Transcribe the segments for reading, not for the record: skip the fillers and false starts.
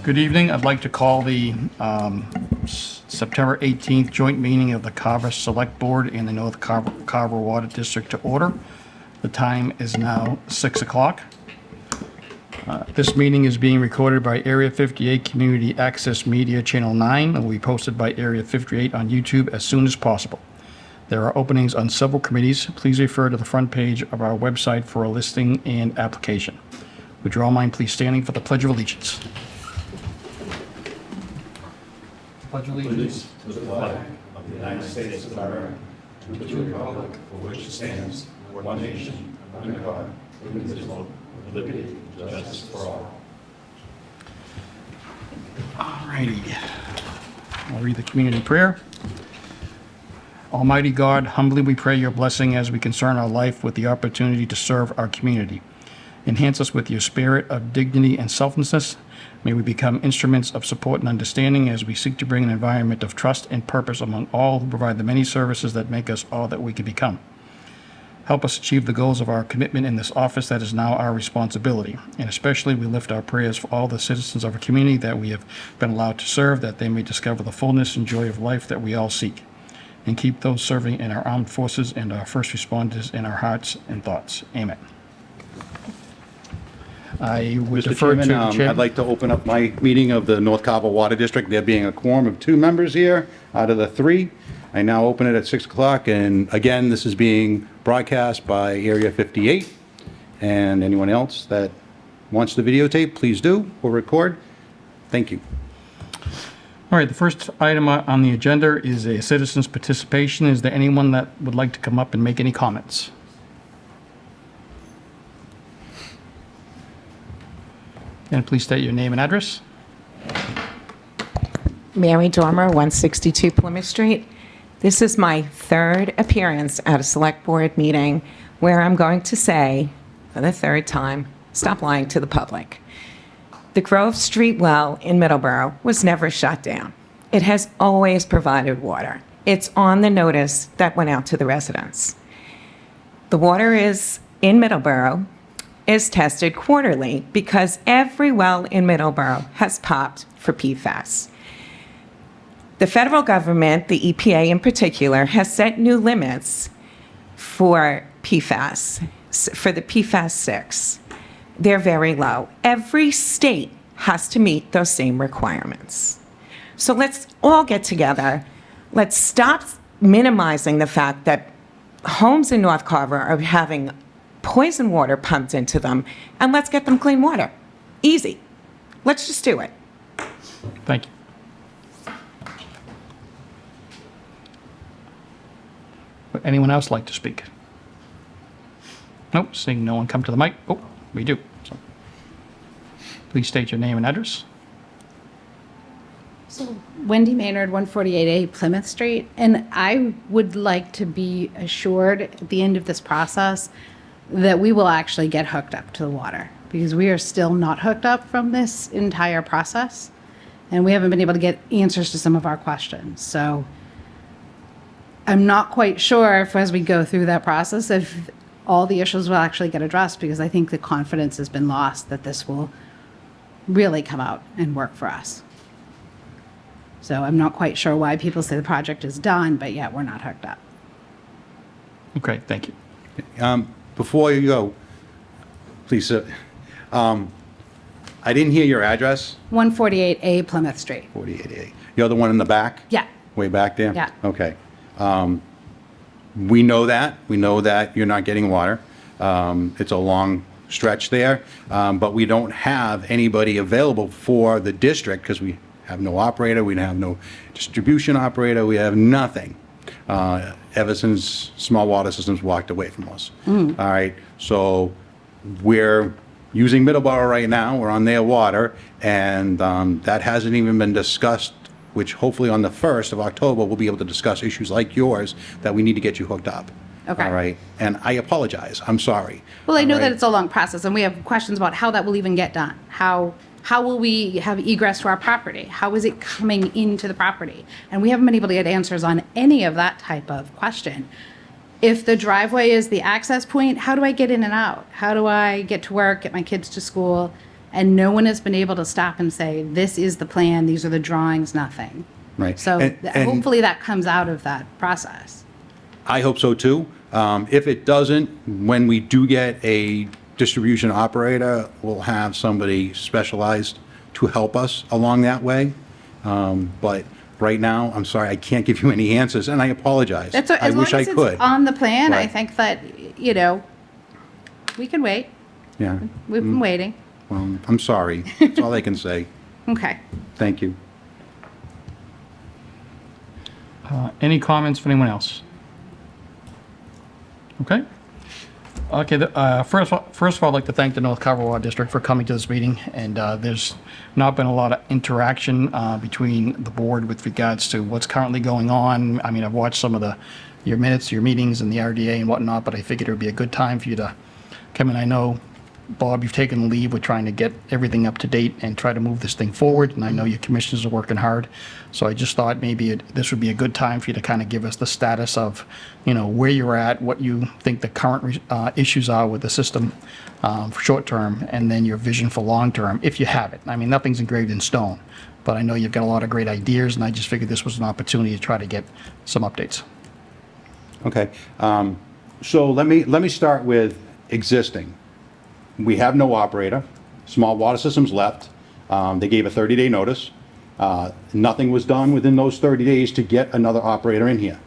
Good evening. I'd like to call the September 18th joint meeting of the Carver Select Board and the North Carver Water District to order. The time is now 6 o'clock. This meeting is being recorded by Area 58 Community Access Media Channel 9 and will be posted by Area 58 on YouTube as soon as possible. There are openings on several committees. Please refer to the front page of our website for a listing and application. Would you all mind please standing for the Pledge of Allegiance? Pledge of Allegiance to the flag of the United States of America, and to the republic for which it stands, one nation, under God, indivisible, with liberty and justice for all. All righty. I'll read the community prayer. Almighty God, humbly we pray your blessing as we concern our life with the opportunity to serve our community. Enhance us with your spirit of dignity and selflessness. May we become instruments of support and understanding as we seek to bring an environment of trust and purpose among all who provide the many services that make us all that we can become. Help us achieve the goals of our commitment in this office that is now our responsibility. And especially we lift our prayers for all the citizens of our community that we have been allowed to serve, that they may discover the fullness and joy of life that we all seek. And keep those serving in our armed forces and our first responders in our hearts and thoughts. Amen. I would Mr. defer to Chairman, the chair. I'd like to open up my meeting of the North Carver Water District, there being a quorum of 2 members here out of the 3. I now open it at 6 o'clock, and again, this is being broadcast by Area 58. And anyone else that wants to videotape, please do, or record. Thank you. All right, the first item on the agenda is a citizen's participation. Is there anyone that would like to come up and make any comments? And please state your name and address. Mary Dormer, 162 Plymouth Street. This is my 3rd appearance at a select board meeting where I'm going to say, for the 3rd time, stop lying to the public. The Grove Street well in Middleborough was never shut down. It has always provided water. It's on the notice that went out to the residents. The water is in Middleborough is tested quarterly because every well in Middleborough has popped for PFAS. The federal government, the EPA in particular, has set new limits for PFAS, for the PFAS 6. They're very low. Every state has to meet those same requirements. So let's all get together. Let's stop minimizing the fact that homes in North Carver are having poison water pumped into them, and let's get them clean water. Easy. Let's just do it. Thank you. Would anyone else like to speak? Nope, seeing no one come to the mic. Oh, we do. So, please state your name and address. So Wendy Maynard, 148A Plymouth Street, and I would like to be assured at the end of this process that we will actually get hooked up to the water, because we are still not hooked up from this entire process, and we haven't been able to get answers to some of our questions. So I'm not quite sure if, as we go through that process, if all the issues will actually get addressed, because I think the confidence has been lost that this will really come out and work for us. So I'm not quite sure why people say the project is done, but yet we're not hooked up. Okay, thank you. Before you go, please, sir, I didn't hear your address, 148A Plymouth Street. 48A. You're the one in the back? Yeah. Way back there? Yeah. Okay. We know that. We know that you're not getting water. It's a long stretch there, but we don't have anybody available for the district because we have no operator, we have no distribution operator, we have nothing. Ever since Small Water Systems walked away from us. All right, so we're using Middleborough right now, we're on their water, and that hasn't even been discussed, which hopefully on the 1st of October, we'll be able to discuss issues like yours that we need to get you hooked up. Okay. All right, and I apologize, I'm sorry. Well, I know All that right? it's a long process, and we have questions about how that will even get done. How will we have egress to our property? How is it coming into the property? And we haven't been able to get answers on any of that type of question. If the driveway is the access point, how do I get in and out? How do I get to work, get my kids to school? And no one has been able to stop and say, this is the plan, these are the drawings, nothing. Right. So And hopefully that comes out of that process. I hope so too. If it doesn't, when we do get a distribution operator, we'll have somebody specialized to help us along that way. But right now, I'm sorry, I can't give you any answers, and I apologize. That's, I as long wish I as could. it's on the plan, I Right. think that, we can wait. Yeah, We've been waiting. well, I'm sorry. That's all I can say. Okay. Thank you. Any comments from anyone else? Okay. Okay, first of all, I'd like to thank the North Carver Water District for coming to this meeting, and there's not been a lot of interaction between the board with regards to what's currently going on. I mean, I've watched some of your minutes, your meetings, and the RDA and whatnot, but I figured it would be a good time for you to come in. I know, Bob, you've taken the lead with trying to get everything up to date and try to move this thing forward, and I know your commissioners are working hard. So I just thought maybe this would be a good time for you to kind of give us the status of, where you're at, what you think the current issues are with the system for short term, and then your vision for long term, if you have it. I mean, nothing's engraved in stone, but I know you've got a lot of great ideas, and I just figured this was an opportunity to try to get some updates. Okay. So let me start with existing. We have no operator. Small water systems left. They gave a 30-day notice. Nothing was done within those 30 days to get another operator in here.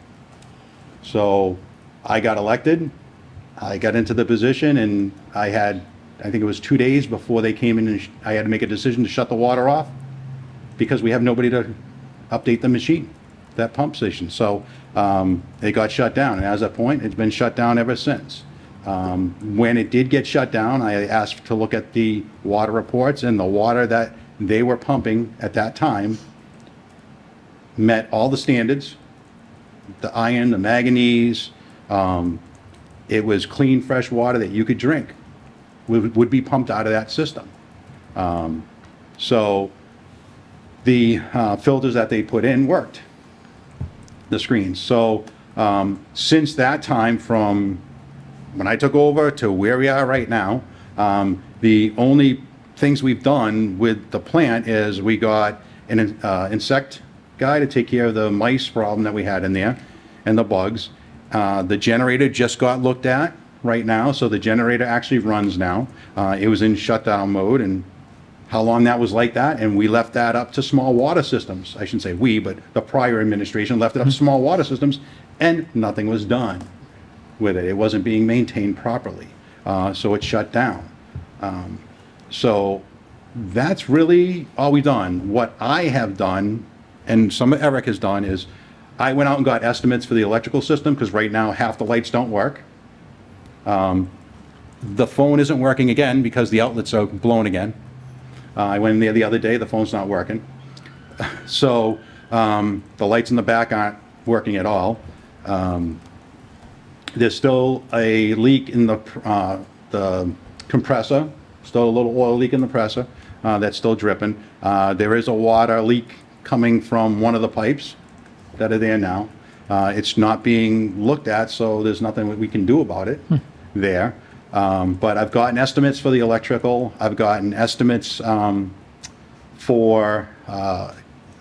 So I got elected. I got into the position, and I think it was 2 days before they came in, and I had to make a decision to shut the water off because we have nobody to update the machine, that pump station. So it got shut down, and as a point, it's been shut down ever since. When it did get shut down, I asked to look at the water reports, and the water that they were pumping at that time met all the standards, the iron, the manganese. It was clean, fresh water that you could drink, would be pumped out of that system. So the filters that they put in worked, the screens. So since that time, from when I took over to where we are right now, the only things we've done with the plant is we got an insect guy to take care of the mice problem that we had in there and the bugs. The generator just got looked at right now, so the generator actually runs now. It was in shutdown mode, and how long that was like that, and we left that up to small water systems. I shouldn't say we, but the prior administration left it up to small water systems, and nothing was done with it. It wasn't being maintained properly, so it shut down. So that's really all we've done. What I have done, and some of Eric has done, is I went out and got estimates for the electrical system, because right now half the lights don't work. The phone isn't working again because the outlets are blown again. I went in there the other day, the phone's not working. So the lights in the back aren't working at all. There's still a leak in the compressor, still a little oil leak in the compressor that's still dripping. There is a water leak coming from one of the pipes that are there now. It's not being looked at, so there's nothing that we can do about it there. But I've gotten estimates for the electrical. I've gotten estimates for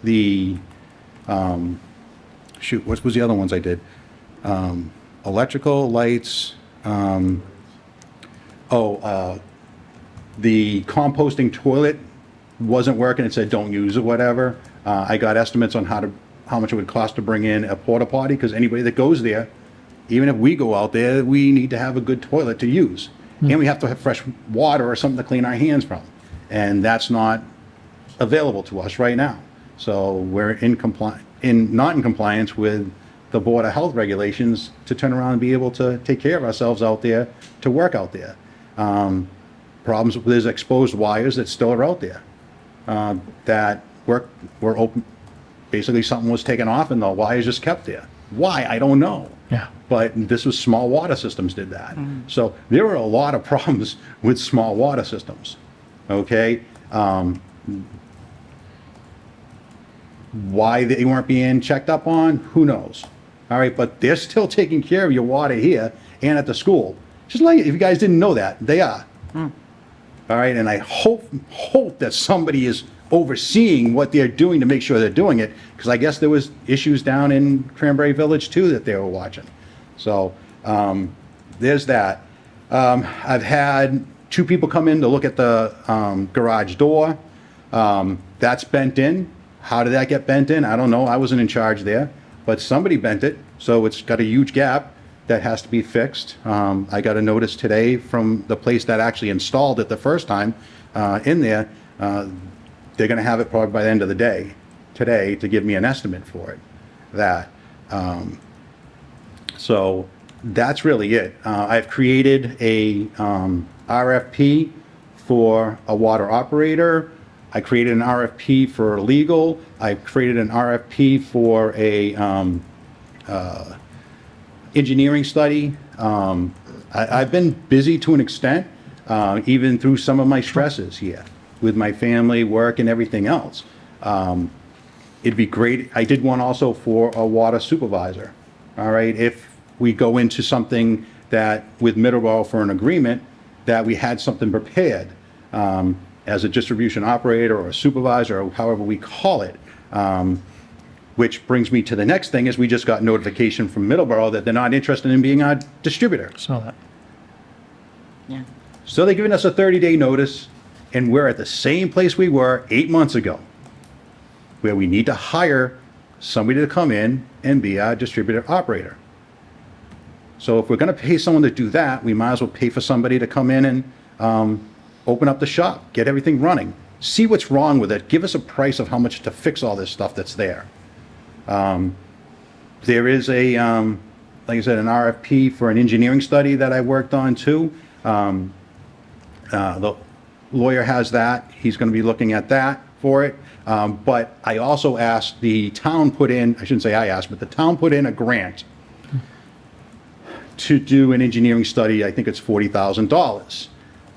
the, shoot, what was the other ones I did? Electrical, lights, the composting toilet wasn't working. It said don't use it, whatever. I got estimates on how much it would cost to bring in a porta potty, because anybody that goes there, even if we go out there, we need to have a good toilet to use. And we have to have fresh water or something to clean our hands from. And that's not available to us right now. So we're not in compliance with the Board of Health regulations to turn around and be able to take care of ourselves out there, to work out there. Problems with there's exposed wires that still are out there that were open. Basically, something was taken off and the wires just kept there. Why? I don't know. Yeah. But this was small water systems did that. So there were a lot of problems with small water systems. Okay. Why they weren't being checked up on, who knows? All right, but they're still taking care of your water here and at the school. Just like, if you guys didn't know that, they are. All right, and I hope that somebody is overseeing what they're doing to make sure they're doing it, because I guess there was issues down in Cranberry Village too that they were watching. So, there's that. I've had 2 people come in to look at the garage door. That's bent in. How did that get bent in? I don't know. I wasn't in charge there, but somebody bent it, so it's got a huge gap that has to be fixed. I got a notice today from the place that actually installed it the first time in there. They're going to have it probably by the end of the day today to give me an estimate for it. So that's really it. I've created a RFP for a water operator. I created an RFP for legal. I've created an RFP for a engineering study. I've been busy to an extent, even through some of my stresses here with my family, work, and everything else. It'd be great. I did one also for a water supervisor. All right, if we go into something that with Middleborough for an agreement, that we had something prepared as a distribution operator or a supervisor or however we call it. Which brings me to the next thing is we just got notification from Middleborough that they're not interested in being our distributor. Saw that. Yeah. So they're giving us a 30-day notice, and we're at the same place we were 8 months ago, where we need to hire somebody to come in and be our distributor operator. So if we're going to pay someone to do that, we might as well pay for somebody to come in and open up the shop, get everything running, see what's wrong with it, give us a price of how much to fix all this stuff that's there. There is a, like I said, an RFP for an engineering study that I worked on too. The lawyer has that. He's going to be looking at that for it. But I also asked the town put in, I shouldn't say I asked, but the town put in a grant to do an engineering study. I think it's $40,000.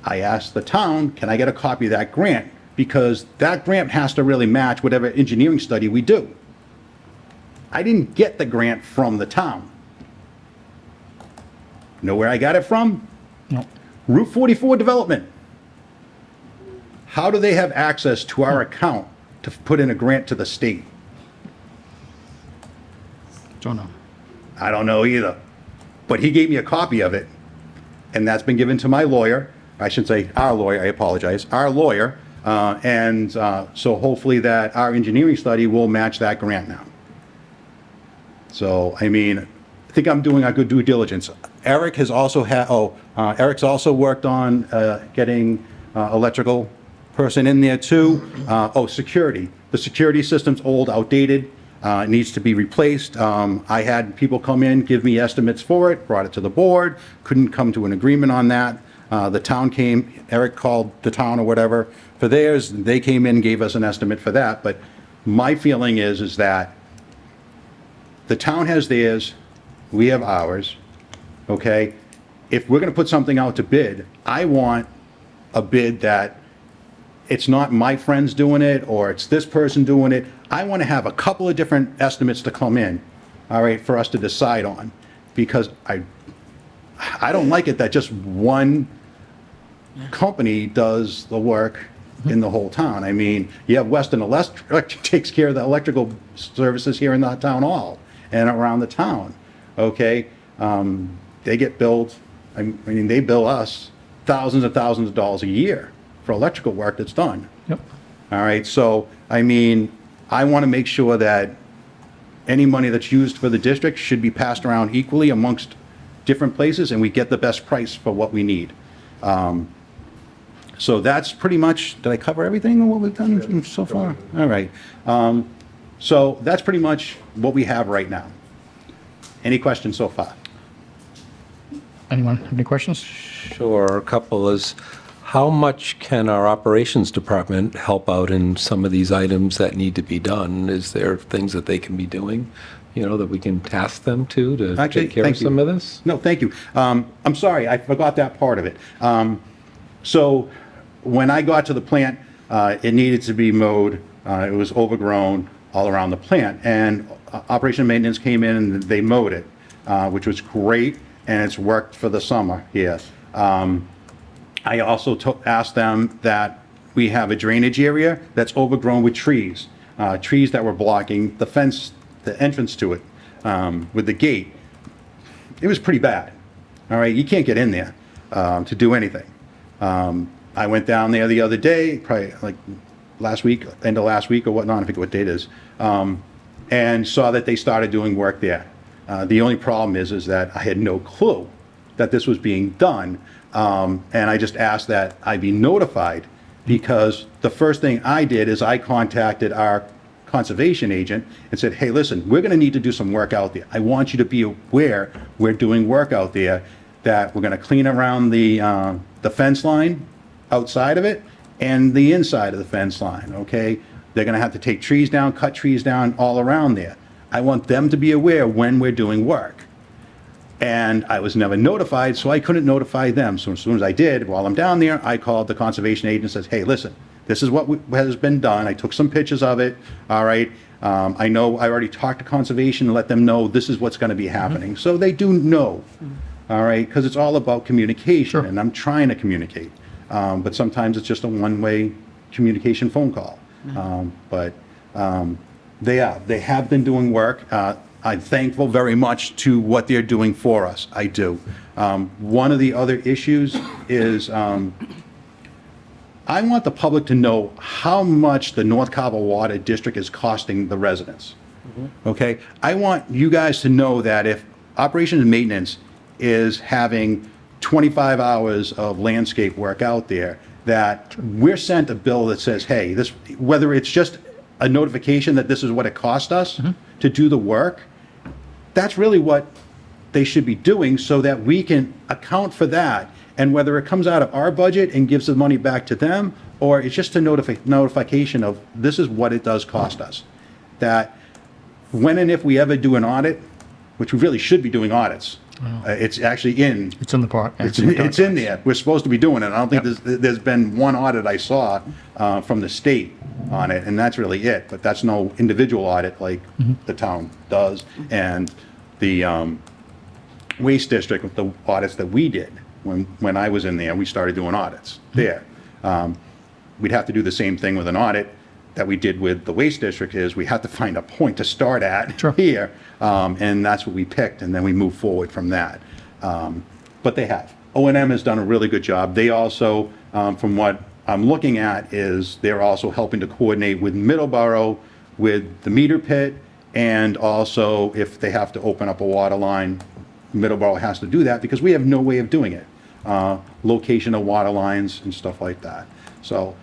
I asked the town, can I get a copy of that grant? Because that grant has to really match whatever engineering study we do. I didn't get the grant from the town. Know where I got it from? No. Route 44 Development. How do they have access to our account to put in a grant to the state? Don't know. I don't know either. But he gave me a copy of it, and that's been given to my lawyer. I should say our lawyer, I apologize, our lawyer. So hopefully that our engineering study will match that grant now. So, I mean, I think I'm doing a good due diligence. Eric has also had, Eric's also worked on getting electrical person in there too. Security. The security system's old, outdated, needs to be replaced. I had people come in, give me estimates for it, brought it to the board, couldn't come to an agreement on that. The town came, Eric called the town or whatever for theirs, they came in, gave us an estimate for that. But my feeling is that the town has theirs, we have ours, okay? If we're gonna put something out to bid, I want a bid that it's not my friends doing it, or it's this person doing it. I wanna have a couple of different estimates to come in, all right, for us to decide on. Because I don't like it that just one company does the work in the whole town. I mean, you have Western Electric takes care of the electrical services here in the town hall and around the town, okay? They get billed, I mean, they bill us thousands and thousands of dollars a year for electrical work that's done. Yep. All right, so, I mean, I want to make sure that any money that's used for the district should be passed around equally amongst different places, and we get the best price for what we need. So that's pretty much, did I cover everything of what we've done so far? All right. So that's pretty much what we have right now. Any questions so far? Anyone have any questions? Sure, a couple is, how much can our operations department help out in some of these items that need to be done? Is there things that they can be doing, that we can task them to Actually, take care of thank you. some of this? No, thank you. I'm sorry, I forgot that part of it. So when I got to the plant, it needed to be mowed. It was overgrown all around the plant. And Operation and Maintenance came in and they mowed it, which was great, and it's worked for the summer, yes. I also asked them that we have a drainage area that's overgrown with trees, trees that were blocking the fence, the entrance to it, with the gate. It was pretty bad. All right, you can't get in there to do anything. I went down there the other day, probably like last week, end of last week or whatnot, I forget what date it is, and saw that they started doing work there. The only problem is that I had no clue that this was being done, and I just asked that I be notified, because the first thing I did is I contacted our conservation agent and said, hey, listen, we're going to need to do some work out there. I want you to be aware we're doing work out there, that we're going to clean around the fence line outside of it and the inside of the fence line, okay? They're going to have to take trees down, cut trees down all around there. I want them to be aware when we're doing work. And I was never notified, so I couldn't notify them. So as soon as I did, while I'm down there, I called the conservation agent and says, hey, listen, this is what has been done. I took some pictures of it, all right? I know I already talked to conservation and let them know this is what's going to be happening. So they do know, all right? Because it's all about communication, and I'm trying to communicate. But sometimes it's just a one-way communication phone call. They have been doing work. I'm thankful very much to what they're doing for us. I do. One of the other issues is I want the public to know how much the North Carver Water District is costing the residents. Okay? I want you guys to know that if operations and maintenance is having 25 hours of landscape work out there, that we're sent a bill that says, hey, this, whether it's just a notification that this is what it cost us to do the work, that's really what they should be doing, so that we can account for that. And whether it comes out of our budget and gives the money back to them, or it's just a notification of this is what it does cost us. That when and if we ever do an audit, which we really should be doing audits, it's actually in. It's in the part. It's in there. We're supposed to be doing it. I don't think there's been one audit I saw from the state on it, and that's really it. But that's no individual audit like the town does, and the waste district with the audits that we did when I was in there. We started doing audits there. We'd have to do the same thing with an audit that we did with the waste district. Is we have to find a point to start at here, and that's what we picked, and then we move forward from that. But they have. O&M has done a really good job. They also, from what I'm looking at, is they're also helping to coordinate with Middleborough, with the meter pit, and also if they have to open up a water line, Middleborough has to do that because we have no way of doing it. Location of water lines and stuff like that. So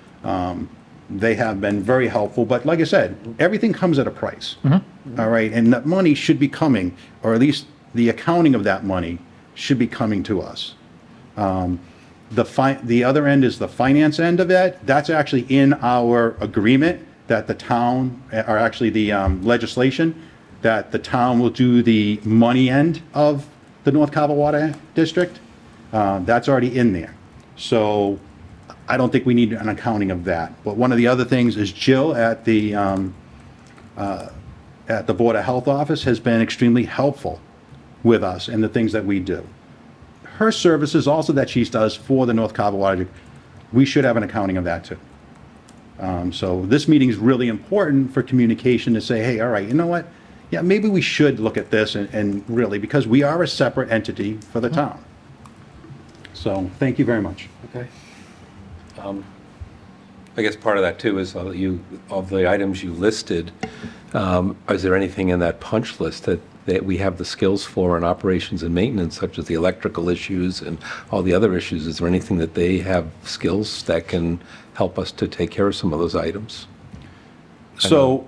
they have been very helpful, but like I said, everything comes at a price. All right, and that money should be coming, or at least the accounting of that money should be coming to us. The other end is the finance end of it. That's actually in our agreement that the town, or actually the legislation, that the town will do the money end of the North Carver Water District. That's already in there. So I don't think we need an accounting of that. But one of the other things is Jill at the Board of Health office has been extremely helpful with us and the things that we do. Her services also that she does for the North Carver Water District, we should have an accounting of that too. So this meeting is really important for communication to say, hey, all right, you know what? Yeah, maybe we should look at this and really, because we are a separate entity for the town. So thank you very much. Okay. I guess part of that too is of the items you listed, is there anything in that punch list that we have the skills for in operations and maintenance, such as the electrical issues and all the other issues? Is there anything that they have skills that can help us to take care of some of those items? So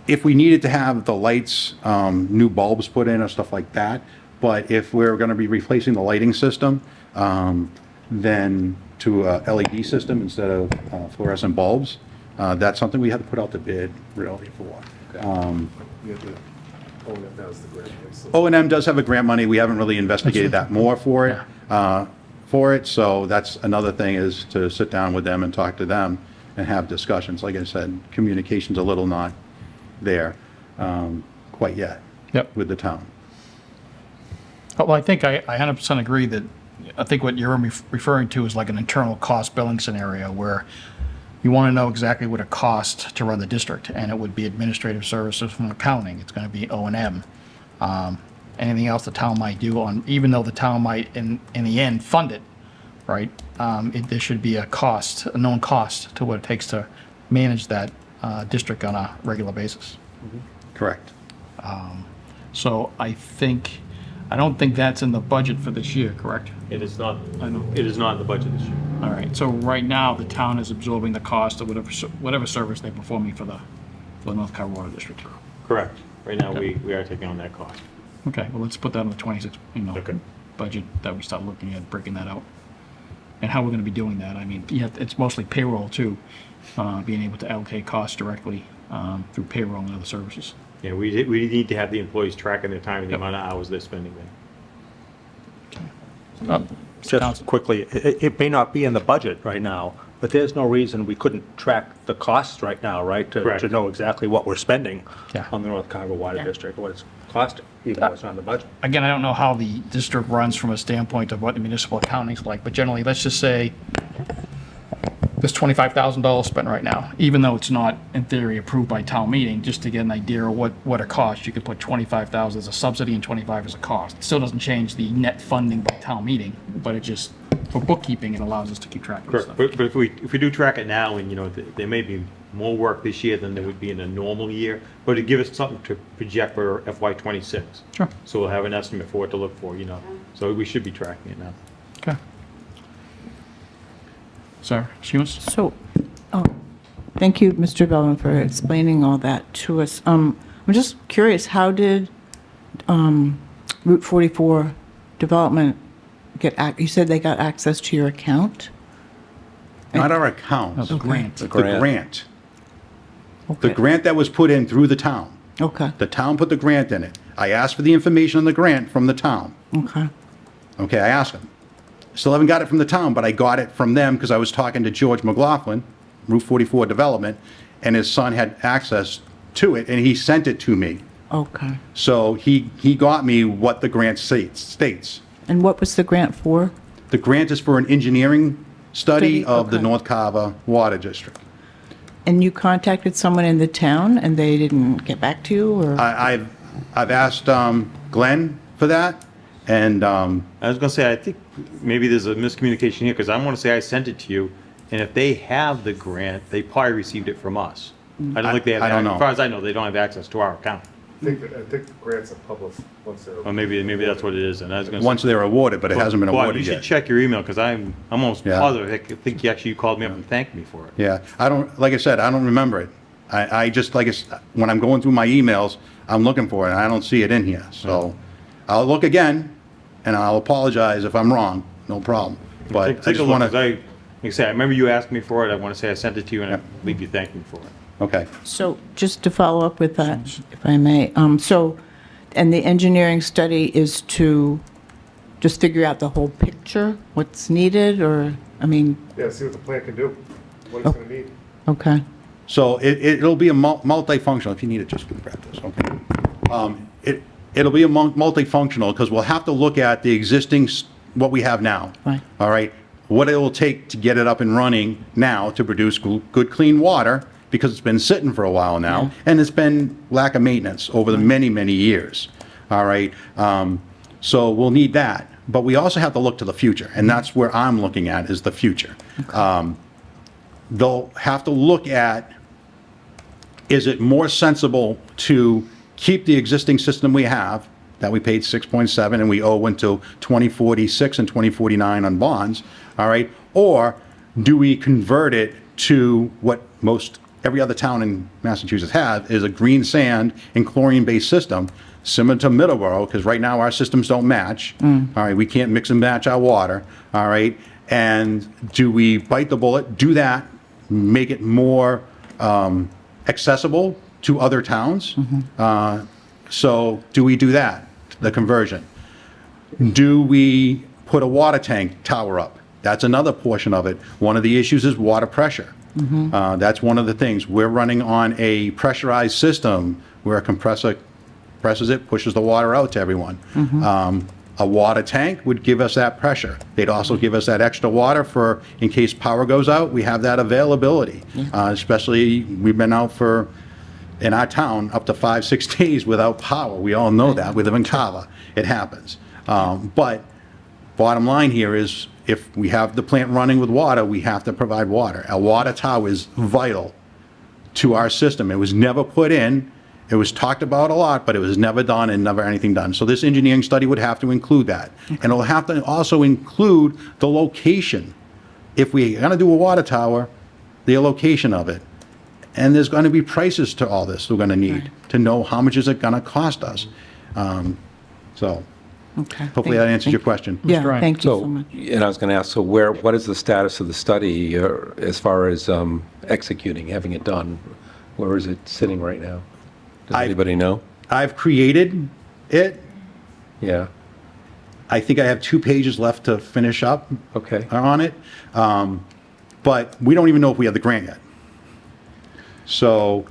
if we needed to have the lights, new bulbs put in or stuff like that, but if we're going to be replacing the lighting system, then to a LED system instead of fluorescent bulbs, that's something we have to put out to bid really for. O&M does have a grant money. We haven't really investigated that more for it. So that's another thing, is to sit down with them and talk to them and have discussions. Like I said, communication's a little not there quite yet with the town. Well, I think I 100% agree that I think what you're referring to is like an internal cost billing scenario where you want to know exactly what it costs to run the district, and it would be administrative services from accounting. It's going to be O&M. Anything else the town might do on, even though the town might in the end fund it, right? There should be a cost, a known cost to what it takes to manage that district on a regular basis. Correct. So I don't think that's in the budget for this year, correct? It is not, I know. it is not in the budget this year. All right, so right now, the town is absorbing the cost of whatever service they're performing for the North Carver Water District. Correct. Right now, we are taking on that cost. Okay, well, let's put that in the 26, Okay. budget, that we start looking at breaking that out. And how we're gonna be doing that, I mean, yeah, it's mostly payroll too, being able to allocate costs directly, through payroll and other services. Yeah, we need to have the employees tracking their time and the Yep. amount of hours they're spending there. Just quickly, it may not be in the budget right now, but there's no reason we couldn't track the costs right now, right? Correct. To know exactly what we're spending Yeah. on the North Carver Water District, what it's costing, even though it's not in the budget. Again, I don't know how the district runs from a standpoint of what the municipal accounting's like, but generally, let's just say there's $25,000 spent right now, even though it's not, in theory, approved by town meeting, just to get an idea of what it costs. You could put 25,000 as a subsidy and 25 as a cost. It still doesn't change the net funding by town meeting, but it just, for bookkeeping, it allows us to keep track of Correct. stuff. But if we do track it now, and, there may be more work this year than there would be in a normal year, but to give us something to project for FY '26. Sure. So we'll have an estimate for what to look for, So we should be tracking it now. Okay. Sarah, Seamus? So, thank you, Mr. Belvin, for explaining all that to us. I'm just curious, how did Route 44 Development you said they got access to your account? Not our account, The grant. the grant. grant. The Okay. grant that was put in through the town. Okay, The town put the grant in it. I asked for the information on the grant from the town. okay, Okay, I asked them. Still haven't got it from the town, but I got it from them because I was talking to George McLaughlin, Route 44 Development, and his son had access to it, and he sent it to me. okay. So he got me what the grant states. And what was the grant for? The grant is for an engineering study Study, of the okay. North Carver Water District. And you contacted someone in the town and they didn't get back to you, or? I've asked Glenn for that, and I was gonna say, I think maybe there's a miscommunication here, because I wanna say I sent it to you, and if they have the grant, they probably received it from us. I don't think they have, I don't know. as far as I know, they don't have access to our account. I think the grants are public once they're. Or maybe that's what it is, and I was gonna say. once they're awarded, but it hasn't been Bob, awarded you should yet. check your email, because I'm almost Yeah. positive, I think you called me up and thanked me for it. Yeah, I don't, like I said, I don't remember it. I just, when I'm going through my emails, I'm looking for it, and I don't see it in here. So I'll look again, and I'll apologize if I'm wrong, no problem. But I Take a just look, want 'cause to, like I said, I remember you asked me for it, I wanna say I sent it to you, and I Yeah. believe you thanked me for it. okay. So just to follow up with that, if I may, and the engineering study is to just figure out the whole picture, what's needed, or, I mean, Yeah, see what the plant can do, what it's gonna need. okay. So it'll be a multifunctional, if you need it, just grab this, okay? It'll be a multifunctional, because we'll have to look at the existing, what we have now. Right. All right? What it will take to get it up and running now to produce good, clean water, because it's been sitting for a while now, and it's been lack of maintenance over the many, many years. All right? So we'll need that. But we also have to look to the future, and that's where I'm looking at, is the future. They'll have to look at, is it more sensible to keep the existing system we have, that we paid 6.7 and we owe until 2046 and 2049 on bonds, all right? Or do we convert it to what every other town in Massachusetts have, is a green sand and chlorine-based system, similar to Middleborough, because right now our systems don't match. All right, we can't mix and match our water, all right? And do we bite the bullet, do that, make it more accessible to other towns? So do we do that, the conversion? Do we put a water tank tower up? That's another portion of it. One of the issues is water pressure. That's one of the things. We're running on a pressurized system where a compressor presses it, pushes the water out to everyone. A water tank would give us that pressure. They'd also give us that extra water for, in case power goes out, we have that availability. Especially, we've been out for, in our town, up to 5-6 days without power. We all know that. We live in Carver. It happens. But bottom line here is, if we have the plant running with water, we have to provide water. A water tower is vital to our system. It was never put in. It was talked about a lot, but it was never done and never anything done. So this engineering study would have to include that. And it'll have to also include the location. If we're going to do a water tower, the location of it. And there's going to be prices to all this we're going to need to know how much is it going to cost us. So Okay. hopefully that answers your question. Yeah, Ryan. thank you so So, much. and I was going to ask, so what is the status of the study as far as executing, having it done? Where is it sitting right now? Does anybody know? I've created it. Yeah, I think I have 2 pages left to finish up okay. on it. But we don't even know if we have the grant yet. So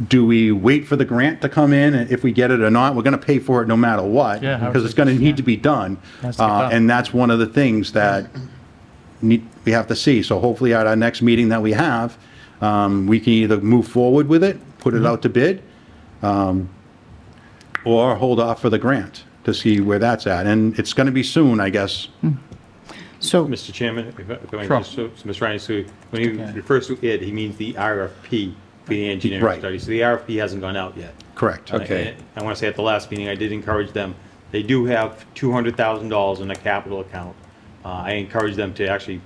do we wait for the grant to come in? And if we get it or not, we're going to pay for it no matter what. Yeah, Because it's going to need to be done. Has to get done. And that's one of the things that we have to see. So hopefully at our next meeting that we have, we can either move forward with it, put it out to bid, or hold off for the grant to see where that's at. And it's going to be soon, I guess. So, Mr. Chairman, if I may Sure. just, so Mr. Ryan, so when he refers to it, he means the RFP for the engineering Right. study. So the RFP hasn't gone out yet. Correct. Okay. And I want to say at the last meeting, I did encourage them, they do have $200,000 in a capital account. I encourage them to actually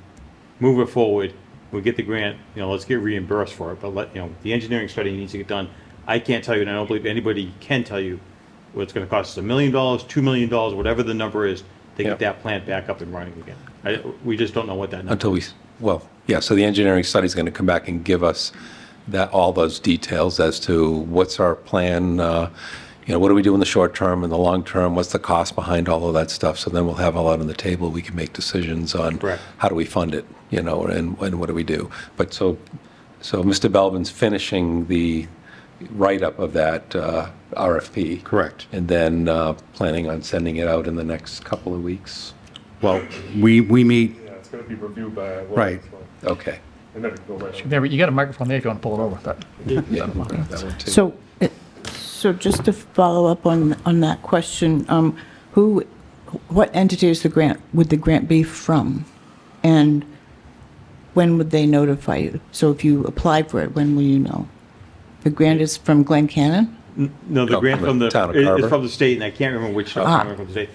move it forward. We get the grant, let's get reimbursed for it, but the engineering study needs to get done. I can't tell you, and I don't believe anybody can tell you what it's going to cost us, $1 million, $2 million, whatever the number is, to Yeah. get that plant back up and running again. We just don't know what that number Until so the engineering study is going to come back and give us all those details as to what's our plan, what do we do in the short term and the long term, what's the cost behind all of that stuff. So then we'll have all that on the table. We can make decisions on Correct. how do we fund it, and what do we do. But so Mr. Belvin's finishing the write-up of that RFP. Correct. And then planning on sending it out in the next couple of weeks. Well, we meet, Yeah, it's gonna be reviewed by. Right. Okay. And then it can go right on. There, you got a microphone there if you want to pull it over. Yeah, that one too. so just to follow up on that question, what entity is would the grant be from? And when would they notify you? So if you apply for it, when will you know? The grant is from Glen Cannon? No, the No, grant from from the the, town of it's Carver. from the state, and I can't remember which document from the state.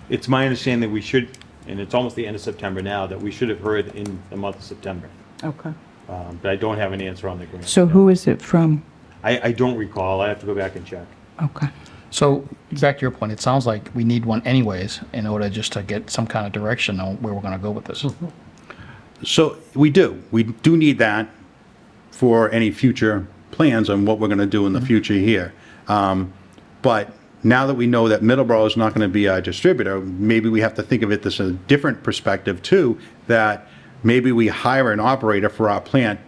It's my understanding that we should, and it's almost the end of September now, that we should have heard in the month of September. Okay. But I don't have an answer on the grant. So who is it from? I don't recall, I have to go back and check. Okay. So, back to your point, it sounds like we need one anyways in order just to get some kind of direction on where we're going to go with this. so we do need that for any future plans on what we're going to do in the future here. But now that we know that Middleborough is not going to be our distributor, maybe we have to think of it this a different perspective too, that maybe we hire an operator for our plant,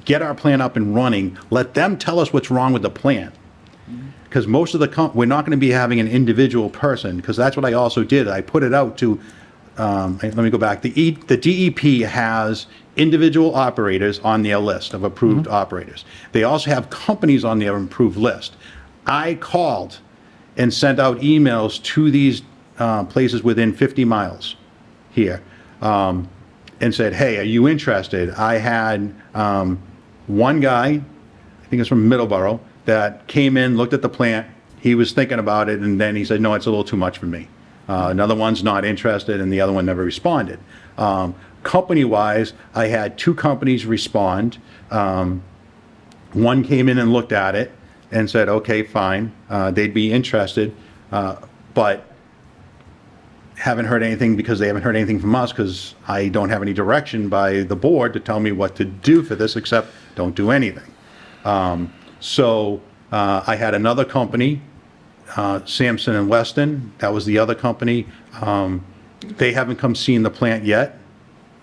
get our plant up and running, let them tell us what's wrong with the plant. Because most of we're not going to be having an individual person, because that's what I also did. I put it out to, let me go back. The DEP has individual operators on their list of approved operators. They also have companies on their approved list. I called and sent out emails to these places within 50 miles here and said, hey, are you interested? I had one guy, I think it's from Middleborough, that came in, looked at the plant, he was thinking about it, and then he said, no, it's a little too much for me. Another one's not interested, and the other one never responded. Company-wise, I had 2 companies respond. One came in and looked at it and said, okay, fine, they'd be interested, but haven't heard anything because they haven't heard anything from us because I don't have any direction by the board to tell me what to do for this except don't do anything. So I had another company, Sampson and Weston, that was the other company. They haven't come seen the plant yet,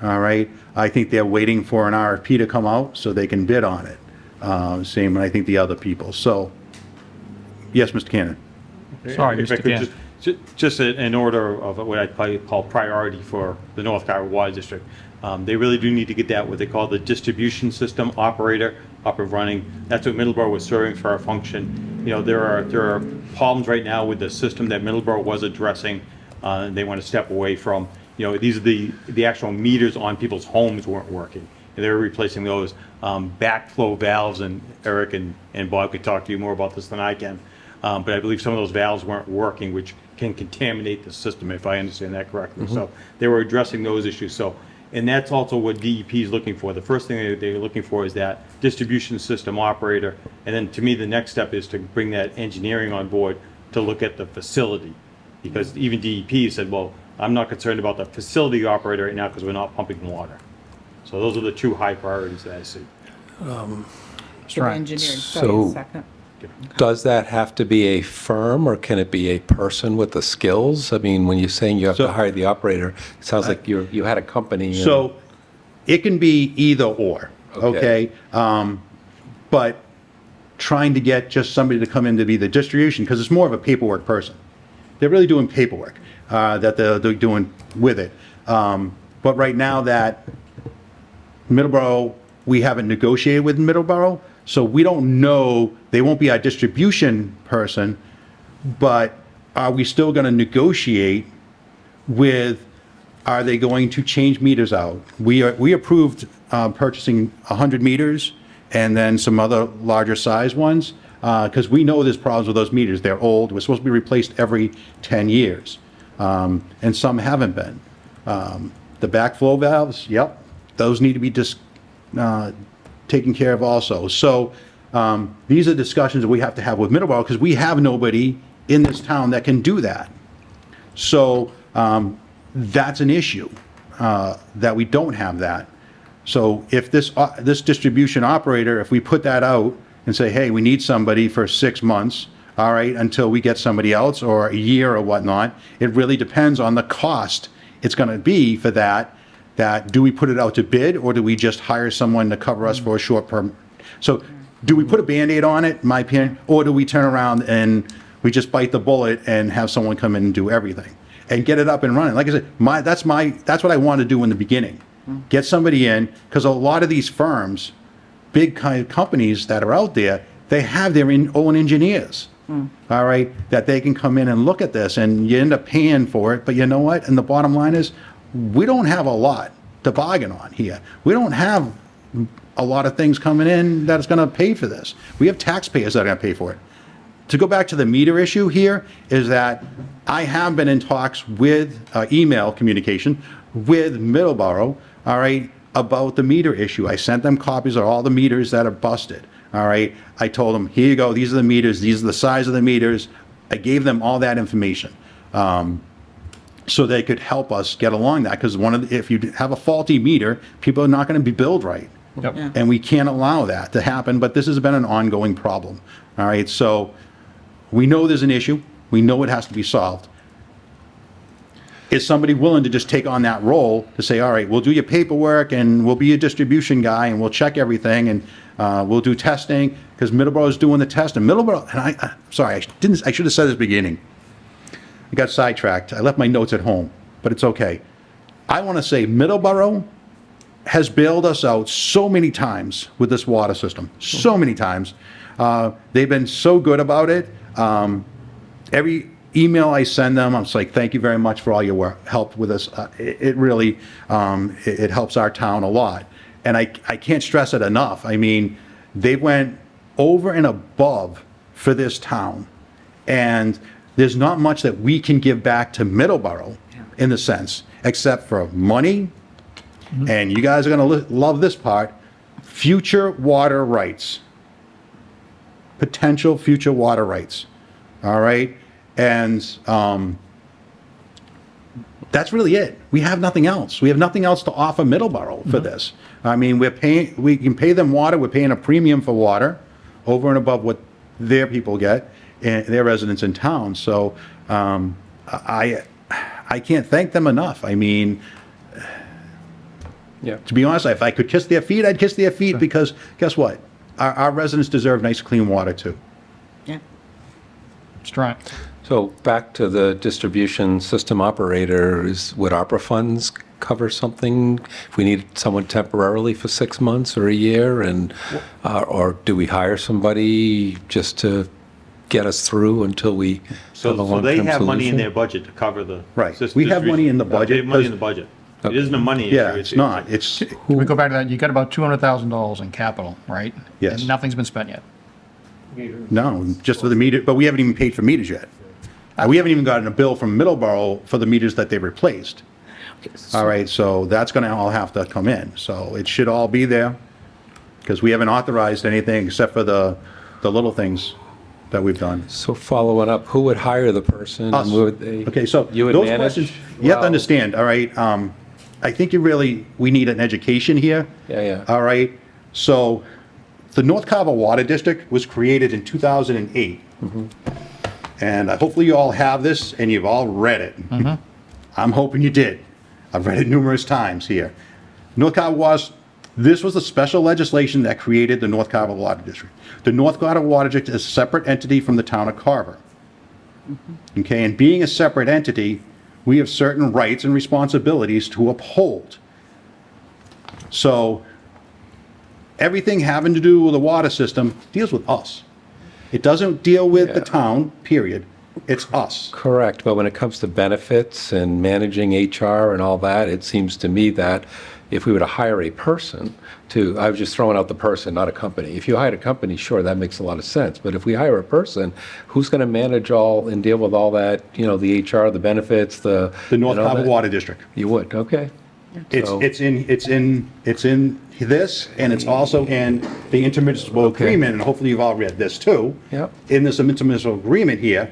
all right? I think they're waiting for an RFP to come out so they can bid on it. Same, I think, the other people. So, yes, Mr. Cannon. Sorry, If I Mr. could Gann. just- Just in order of what I'd probably call priority for the North Carver Water District. They really do need to get that, what they call the distribution system operator, up and running. That's what Middleborough was serving for our function. You know, there are problems right now with the system that Middleborough was addressing, and they want to step away from. You know, these are the actual meters on people's homes weren't working. And they were replacing those backflow valves, and Eric and Bob could talk to you more about this than I can. But I believe some of those valves weren't working, which can contaminate the system, if I understand that correctly. So they were addressing those issues. So, and that's also what DEP is looking for. The first thing they're looking for is that distribution system operator. And then to me, the next step is to bring that engineering on board to look at the facility. Because even DEP said, well, I'm not concerned about the facility operator right now because we're not pumping water. So those are the two high priorities that I see. The engineering study, So- second. Does that have to be a firm, or can it be a person with the skills? I mean, when you're saying you have So- to hire the operator, it sounds like you had a company. and- So it can be either or, Okay. okay? But trying to get just somebody to come in to be the distribution, because it's more of a paperwork person. They're really doing paperwork that they're doing with it. But right now that Middleborough, we haven't negotiated with Middleborough, so we don't know, they won't be our distribution person, but are we still going to negotiate with, are they going to change meters out? We approved purchasing 100 meters and then some other larger size ones, because we know there's problems with those meters. They're old, we're supposed to be replaced every 10 years, and some haven't been. The backflow valves, yep, those need to be taken care of also. So these are discussions that we have to have with Middleborough, because we have nobody in this town that can do that. So that's an issue, that we don't have that. So if this distribution operator, if we put that out and say, hey, we need somebody for 6 months, all right, until we get somebody else, or a year or whatnot, it really depends on the cost it's going to be for that do we put it out to bid, or do we just hire someone to cover us for a short term? So do we put a Band-Aid on it, in my opinion, or do we turn around and we just bite the bullet and have someone come in and do everything and get it up and running? Like I said, that's what I want to do in the beginning. Get somebody in, because a lot of these firms, big kind of companies that are out there, they have their own engineers, all right, that they can come in and look at this, and you end up paying for it. But you know what? And the bottom line is, we don't have a lot to bargain on here. We don't have a lot of things coming in that's going to pay for this. We have taxpayers that are going to pay for it. To go back to the meter issue here, is that I have been in talks with email communication with Middleborough, all right, about the meter issue. I sent them copies of all the meters that are busted, all right. I told them, here you go, these are the meters, these are the size of the meters. I gave them all that information, so they could help us get along that, because if you have a faulty meter, people are not going to be billed right. Yep. Yeah. And we can't allow that to happen, but this has been an ongoing problem, all right? So we know there's an issue, we know it has to be solved. Is somebody willing to just take on that role to say, all right, we'll do your paperwork, and we'll be a distribution guy, and we'll check everything, and we'll do testing, because Middleborough is doing the testing. Middleborough, and sorry, I should have said this at the beginning. I got sidetracked. I left my notes at home, but it's okay. I want to say Middleborough has bailed us out so many times with this water system, so many times. They've been so good about it. Every email I send them, I'm just like, thank you very much for all your help with us. It really, it helps our town a lot. And I can't stress it enough. I mean, they went over and above for this town. And there's not much that we can give back to Middleborough in the sense, except for money. And you guys are going to love this part, future water rights. Potential future water rights. All right? And that's really it. We have nothing else. We have nothing else to offer Middleborough for this. I mean, we can pay them water. We're paying a premium for water over and above what their people get, and their residents in town. So I can't thank them enough. I mean, Yeah. to be honest, if I could kiss their feet, I'd kiss their feet, because guess what? Our residents deserve nice, clean water too. Yeah. Strong. So back to the distribution system operator, would ARPA funds cover something if we need someone temporarily for 6 months or a year? And, or do we hire somebody just to get us through until we have a So long-term they have money in solution? their budget to cover the. Right. system We have money in the distribution. They budget have money in because- the budget. It isn't a money issue. Yeah, it's not. It's, Can we go back to that? You got about $200,000 in capital, right? Yes. And nothing's been spent yet. no, just for the meter, but we haven't even paid for meters yet. We haven't even gotten a bill from Middleborough for the meters that they replaced. All right, so that's gonna all have to come in. So it should all be there, because we haven't authorized anything except for the little things that we've done. So following up, who would hire the person? Us. and would they- Okay, so You would those manage? questions, you have to Wow. understand, all right? I think we need an education here. Yeah, yeah. All right, so the North Carver Water District was created in 2008. Mm-hmm. And hopefully you all have this and you've all read it. I'm hoping you did. I've read it numerous times here. North Carver was, this was the special legislation that created the North Carver Water District. The North Carver Water District is a separate entity from the town of Carver. Okay, and being a separate entity, we have certain rights and responsibilities to uphold. So everything having to do with the water system deals with us. It doesn't deal with the Yeah. town, period. It's us. Correct, but when it comes to benefits and managing HR and all that, it seems to me that if we were to hire a person I was just throwing out the person, not a company. If you hired a company, sure, that makes a lot of sense. But if we hire a person, who's going to manage all and deal with all that, the HR, the benefits, The North and all Carver that? Water District. You would, okay. So- It's in this, and it's also in the intermunicipal Okay. agreement, and hopefully you've all read this too. Yep. In this intermunicipal agreement here,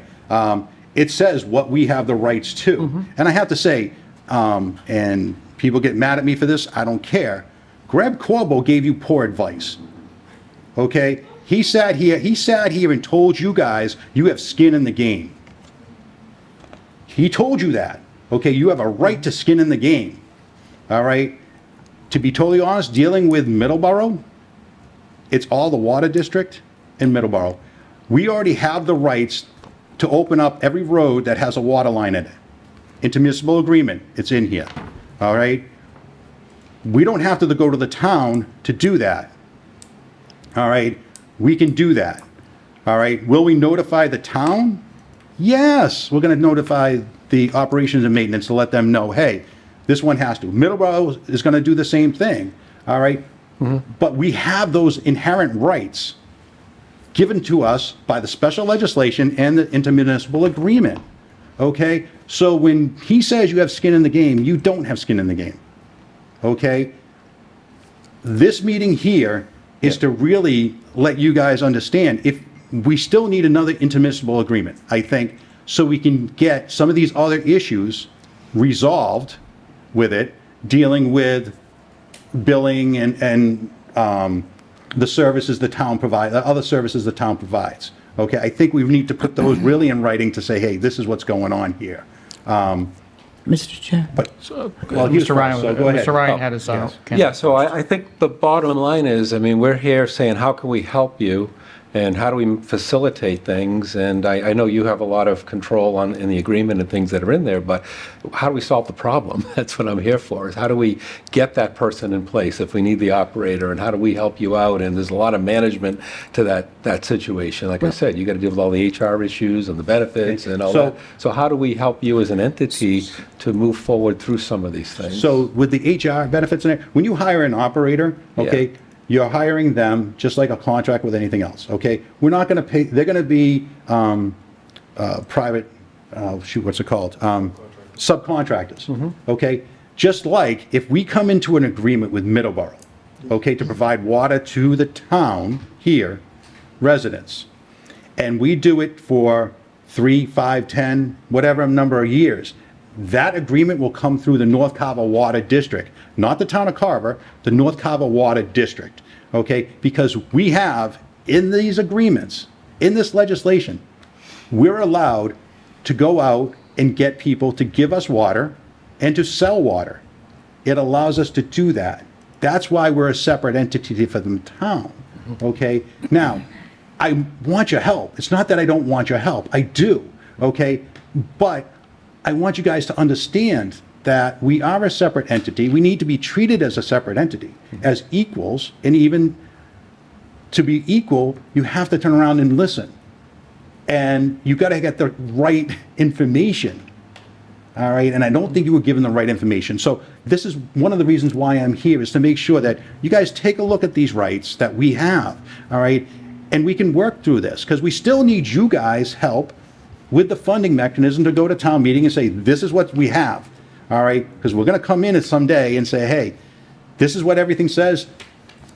it says what we have the rights to. And I have to say, and people get mad at me for this, I don't care. Greg Corbo gave you poor advice. Okay? He sat here and told you guys you have skin in the game. He told you that. Okay, you have a right to skin in the game. All right? To be totally honest, dealing with Middleborough, it's all the water district in Middleborough. We already have the rights to open up every road that has a water line in it. Intermunicipal agreement, it's in here. All right? We don't have to go to the town to do that. All right? We can do that. All right? Will we notify the town? Yes, we're going to notify the operations and maintenance to let them know, hey, this one has to. Middleborough is going to do the same thing. All right? But we have those inherent rights given to us by the special legislation and the intermunicipal agreement. Okay? So when he says you have skin in the game, you don't have skin in the game. Okay? This meeting here is to really let you guys understand if we still need another intermunicipal agreement, I think, so we can get some of these other issues resolved with it, dealing with billing and the services the town provides, other services the town provides. Okay, I think we need to put those really in writing to say, hey, this is what's going on here. Mr. Chair. But, well, he was Mr. Ryan, first, so go ahead. Mr. Ryan had his, Yes. Yeah, so I think the bottom line is, we're here saying, how can we help you? And how do we facilitate things? And I know you have a lot of control in the agreement and things that are in there, but how do we solve the problem? That's what I'm here for, is how do we get that person in place if we need the operator, and how do we help you out? And there's a lot of management to that situation. Like I said, you got to deal with all the HR issues and the benefits and all So- that. So how do we help you as an entity to move forward through some of these things? So with the HR benefits and when you hire an operator, okay, you're hiring them just like a contract with anything else, okay? We're not gonna pay, they're gonna be private, what's it called? Subcontractors, okay? Just like if we come into an agreement with Middleborough, okay, to provide water to the town here, residents, and we do it for 3, 5, 10, whatever number of years, that agreement will come through the North Carver Water District, not the town of Carver, the North Carver Water District, okay? Because we have, in these agreements, in this legislation, we're allowed to go out and get people to give us water and to sell water. It allows us to do that. That's why we're a separate entity for the town, okay? Now, I want your help. It's not that I don't want your help. I do. okay? But I want you guys to understand that we are a separate entity. We need to be treated as a separate entity, as equals, and even to be equal, you have to turn around and listen. And you got to get the right information, all right? And I don't think you were given the right information. So this is one of the reasons why I'm here, is to make sure that you guys take a look at these rights that we have, all right? And we can work through this, because we still need you guys' help with the funding mechanism to go to town meeting and say, this is what we have, all right? Because we're going to come in at some day and say, hey, this is what everything says,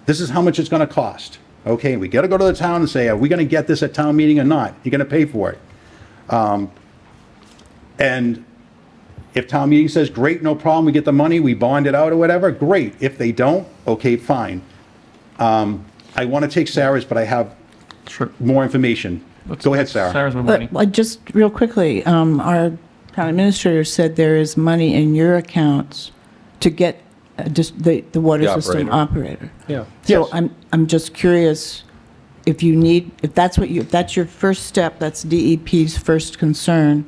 this is how much it's going to cost, okay? We got to go to the town and say, are we going to get this at town meeting or not? You're going to pay for it. And if town meeting says, great, no problem, we get the money, we bond it out or whatever, great. If they don't, okay, fine. I want to take Sarah's, but I have Sure. more information. Go ahead, Sarah. Sarah's been But waiting. just real quickly, our town administrator said there is money in your accounts to get just the water The system operator. Yeah. So Yes. I'm just curious if you need, if that's what you, if that's your first step, that's DEP's first concern,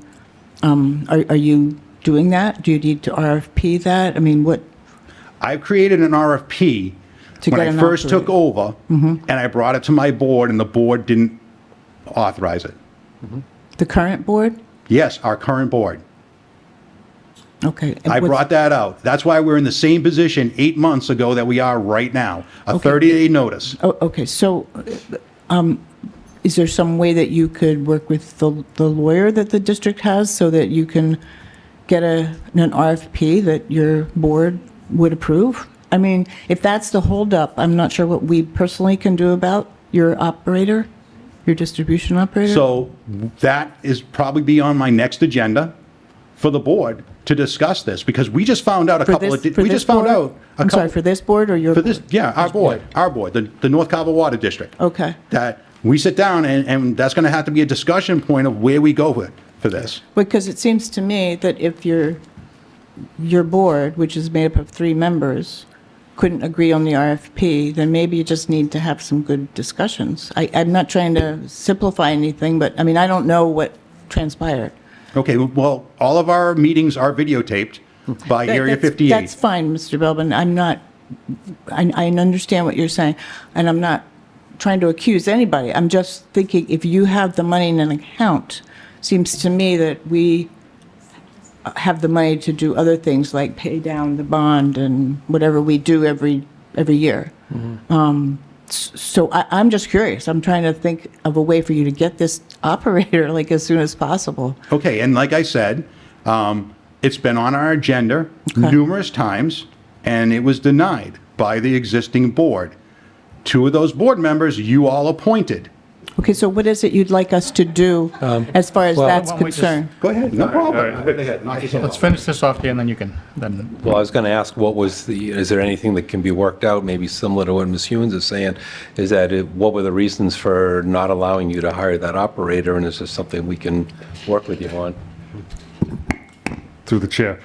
are you doing that? Do you need to RFP that? I mean, what, I've created an RFP To when get I an first took operator. over, and I brought it to my board, and the board didn't authorize it. the current board? Yes, our current board. Okay. and I what's- brought that out. That's why we're in the same position 8 months ago that we are right now, a 30-day notice. Oh, okay, so is there some way that you could work with the lawyer that the district has so that you can get an RFP that your board would approve? I mean, if that's the holdup, I'm not sure what we personally can do about your operator, your distribution operator. So that is probably be on my next agenda for the board to discuss this, because we just found out a For couple this- of, for we this just found board? out. a I'm sorry, couple- for this board or your? For this, board? yeah, our board, the North Carver Water District. Okay. That we sit down, and that's going to have to be a discussion point of where we go with, for this. Because it seems to me that if your board, which is made up of 3 members, couldn't agree on the RFP, then maybe you just need to have some good discussions. I'm not trying to simplify anything, but, I mean, I don't know what transpired. Okay, well, all of our meetings are videotaped by Area That's 58. fine, Mr. Belbin. I'm not, I understand what you're saying, and I'm not trying to accuse anybody. I'm just thinking, if you have the money in an account, seems to me that we have the money to do other things like pay down the bond and whatever we do every year. So I'm just curious. I'm trying to think of a way for you to get this operator like as soon as possible. Okay, and like I said, it's been on our agenda Okay. numerous times, and it was denied by the existing board. 2 of those board members you all appointed. Okay, so what is it you'd like us to do as far as well- that's Why don't we just- concerned? Go ahead, no problem. all right. Go ahead, knock yourself Let's out. finish this off here, and then you can, then, Well, I was going to ask, is there anything that can be worked out, maybe similar to what Ms. Hewens is saying, is that, what were the reasons for not allowing you to hire that operator, and is this something we can work with you on? Through the chair.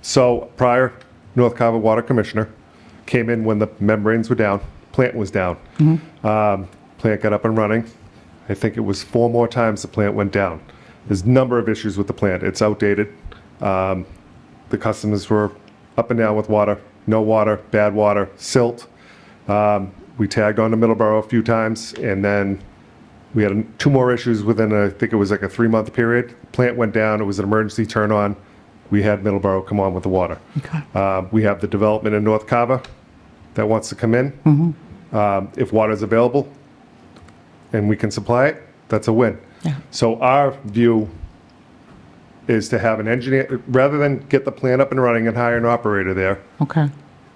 So prior, North Carver Water Commissioner came in when the membranes were down, plant was down. Plant got up and running. I think it was 4 more times the plant went down. There's a number of issues with the plant. It's outdated. The customers were up and down with water, no water, bad water, silt. We tagged on to Middleborough a few times, and then we had 2 more issues within, I think it was like a 3-month period. Plant went down, it was an emergency turn on. We had Middleborough come on with the water. We have the development in North Carver that wants to come in. If water is available and we can supply it, that's a win. Yeah. So our view is to have an engineer, rather than get the plant up and running and hire an operator there, Okay,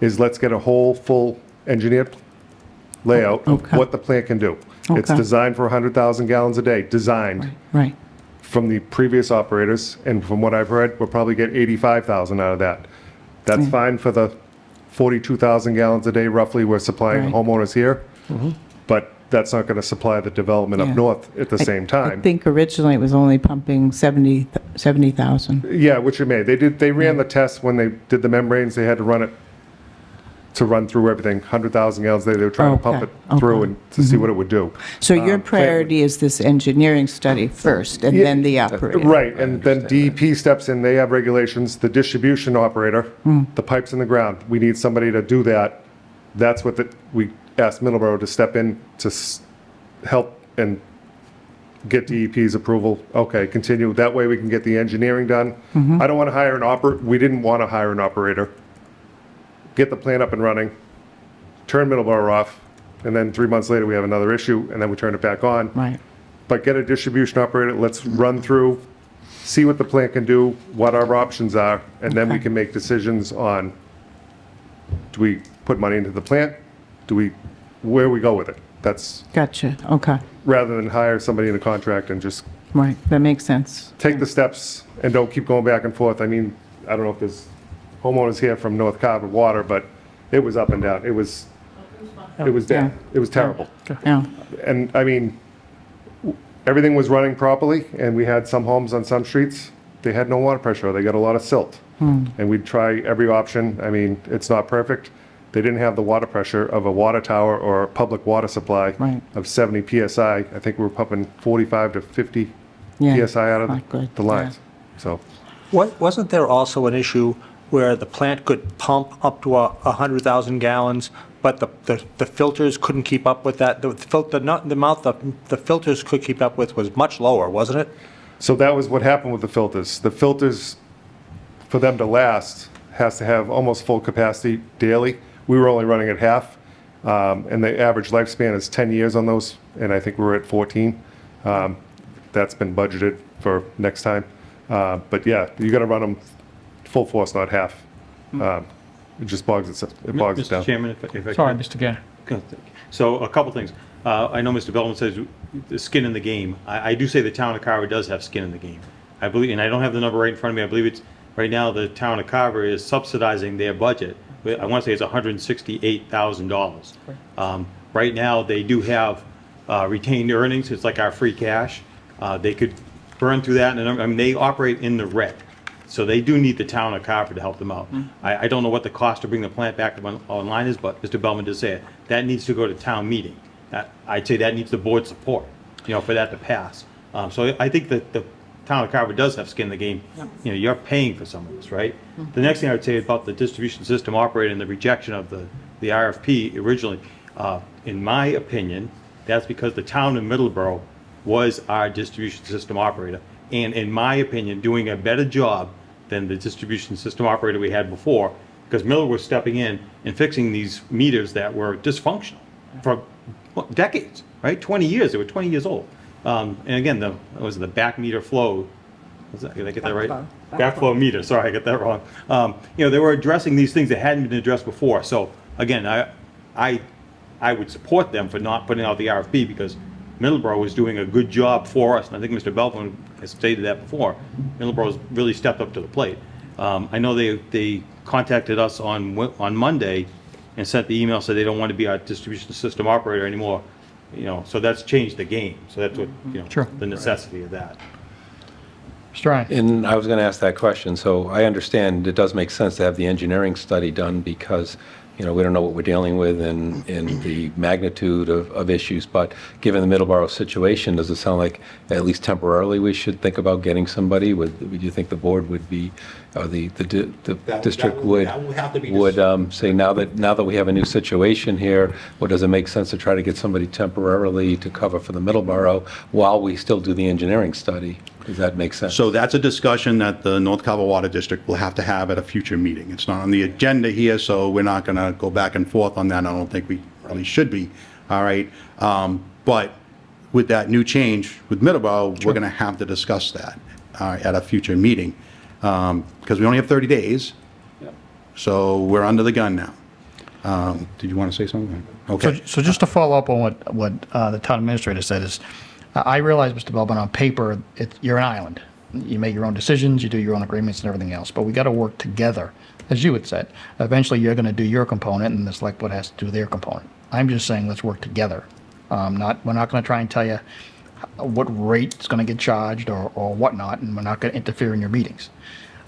is let's get a whole, full engineered layout of Okay. what the plant can do. It's Okay. designed for 100,000 gallons a day, designed right. from the previous operators, and from what I've heard, we'll probably get 85,000 out of that. That's fine for the 42,000 gallons a day roughly we're supplying Right. homeowners here, but that's not going to supply the development Yeah. up north at the same I time. think originally it was only pumping 70,000. Yeah, which it may. They ran the test when they did the membranes, they had to run it to run through everything, 100,000 gallons a day. They were trying to pump Okay, it through okay. and to see what it would do. So your Plant- priority is this engineering study first, and then the operator? Right, and then DEP steps in, they have regulations, the distribution operator, the pipes in the ground, we need somebody to do that. That's what we asked Middleborough to step in to help and get DEP's approval. Okay, continue, that way we can get the engineering done. I don't want to hire we didn't want to hire an operator. Get the plant up and running, turn Middleborough off, and then 3 months later, we have another issue, and then we turn it back on. Right. But get a distribution operator, let's run through, see what the plant can do, what our options are, and then we Okay. can make decisions on, do we put money into the plant? Where we go with it? That's, Gotcha, okay, rather than hire somebody in a contract and just right, that makes sense. take the steps and don't keep going back and forth. I mean, I don't know if there's homeowners here from North Carver Water, but it was up and down. It was Yeah. dead. It was terrible. Yeah, And I mean, everything was running properly, and we had some homes on some streets, they had no water pressure, they got a lot of silt. And we'd try every option. I mean, it's not perfect. They didn't have the water pressure of a water tower or a public water supply Right. of 70 PSI. I think we were pumping 45 to 50 Yeah, PSI out of not good, the lines. So, Wasn't there also an issue where the plant could pump up to 100,000 gallons, but the filters couldn't keep up with that? The amount the filters could keep up with was much lower, wasn't it? so that was what happened with the filters. The filters, for them to last, has to have almost full capacity daily. We were only running at half, and the average lifespan is 10 years on those, and I think we were at 14. That's been budgeted for next time. But yeah, you got to run them full force, not half. It just bogs it bogs it down. Mr. Chairman, if I Sorry, could. Mr. Gainer. So a couple things. I know Mr. Bellman says the skin in the game. I do say the town of Carver does have skin in the game. I believe, and I don't have the number right in front of me, I believe it's, right now, the town of Carver is subsidizing their budget. I want to say it's $168,000. Right now, they do have retained earnings, it's like our free cash. They could burn through that, and I mean, they operate in the red. So they do need the town of Carver to help them out. I don't know what the cost to bring the plant back online is, but Mr. Bellman did say it. That needs to go to town meeting. I'd say that needs the board support, for that to pass. So I think that the town of Carver does have skin in the game. You're paying for some of this, right? The next thing I would say about the distribution system operator and the rejection of the RFP originally, in my opinion, that's because the town of Middleborough was our distribution system operator. And in my opinion, doing a better job than the distribution system operator we had before, because Miller was stepping in and fixing these meters that were dysfunctional for decades, right? 20 years, they were 20 years old. And again, the back meter flow, did I get that right? Backflow meter, sorry, I got that wrong. They were addressing these things that hadn't been addressed before. So again, I would support them for not putting out the RFP because Middleborough was doing a good job for us, and I think Mr. Belvin has stated that before. Middleborough's really stepped up to the plate. I know they contacted us on Monday and sent the email, said they don't want to be our distribution system operator anymore. So that's changed the game. So that's what, Sure. the necessity of that. Mr. Ryan. And I was going to ask that question. So I understand it does make sense to have the engineering study done because, we don't know what we're dealing with and the magnitude of issues. But given the Middleborough situation, does it sound like at least temporarily we should think about getting somebody? Would you think the board would be, or the district would say now that we have a new situation here, does it make sense to try to get somebody temporarily to cover for the Middleborough while we still do the engineering study? Does that make sense? So that's a discussion that the North Carver Water District will have to have at a future meeting. It's not on the agenda here, so we're not going to go back and forth on that. I don't think we really should be, all right? But with that new change with Middleborough, we're going to have to discuss that at a future meeting because we only have 30 days, so we're under the gun now. Did you want to say something? Okay. So just to follow up on what the town administrator said is, I realize, Mr. Belbin, on paper, you're an island. You make your own decisions, you do your own agreements and everything else, but we got to work together, as you had said. Eventually, you're going to do your component, and the select board has to do their component. I'm just saying, let's work together. We're not going to try and tell you what rate is going to get charged or whatnot, and we're not going to interfere in your meetings.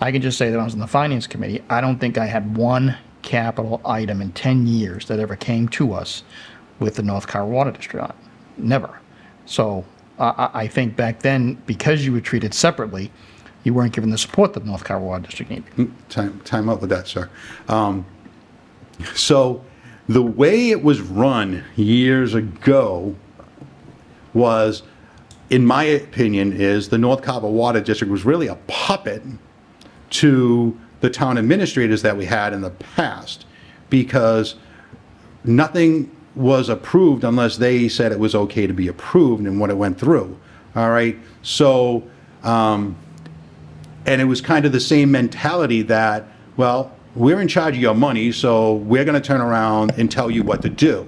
I can just say that I was in the finance committee. I don't think I had one capital item in 10 years that ever came to us with the North Carver Water District on it. Never. So I think back then, because you were treated separately, you weren't given the support that the North Carver Water District needed. Time out with that, sir. So the way it was run years ago was, in my opinion, is the North Carver Water District was really a puppet to the town administrators that we had in the past, because nothing was approved unless they said it was okay to be approved and what it went through. All right? So, and it was kind of the same mentality that, well, we're in charge of your money, so we're going to turn around and tell you what to do.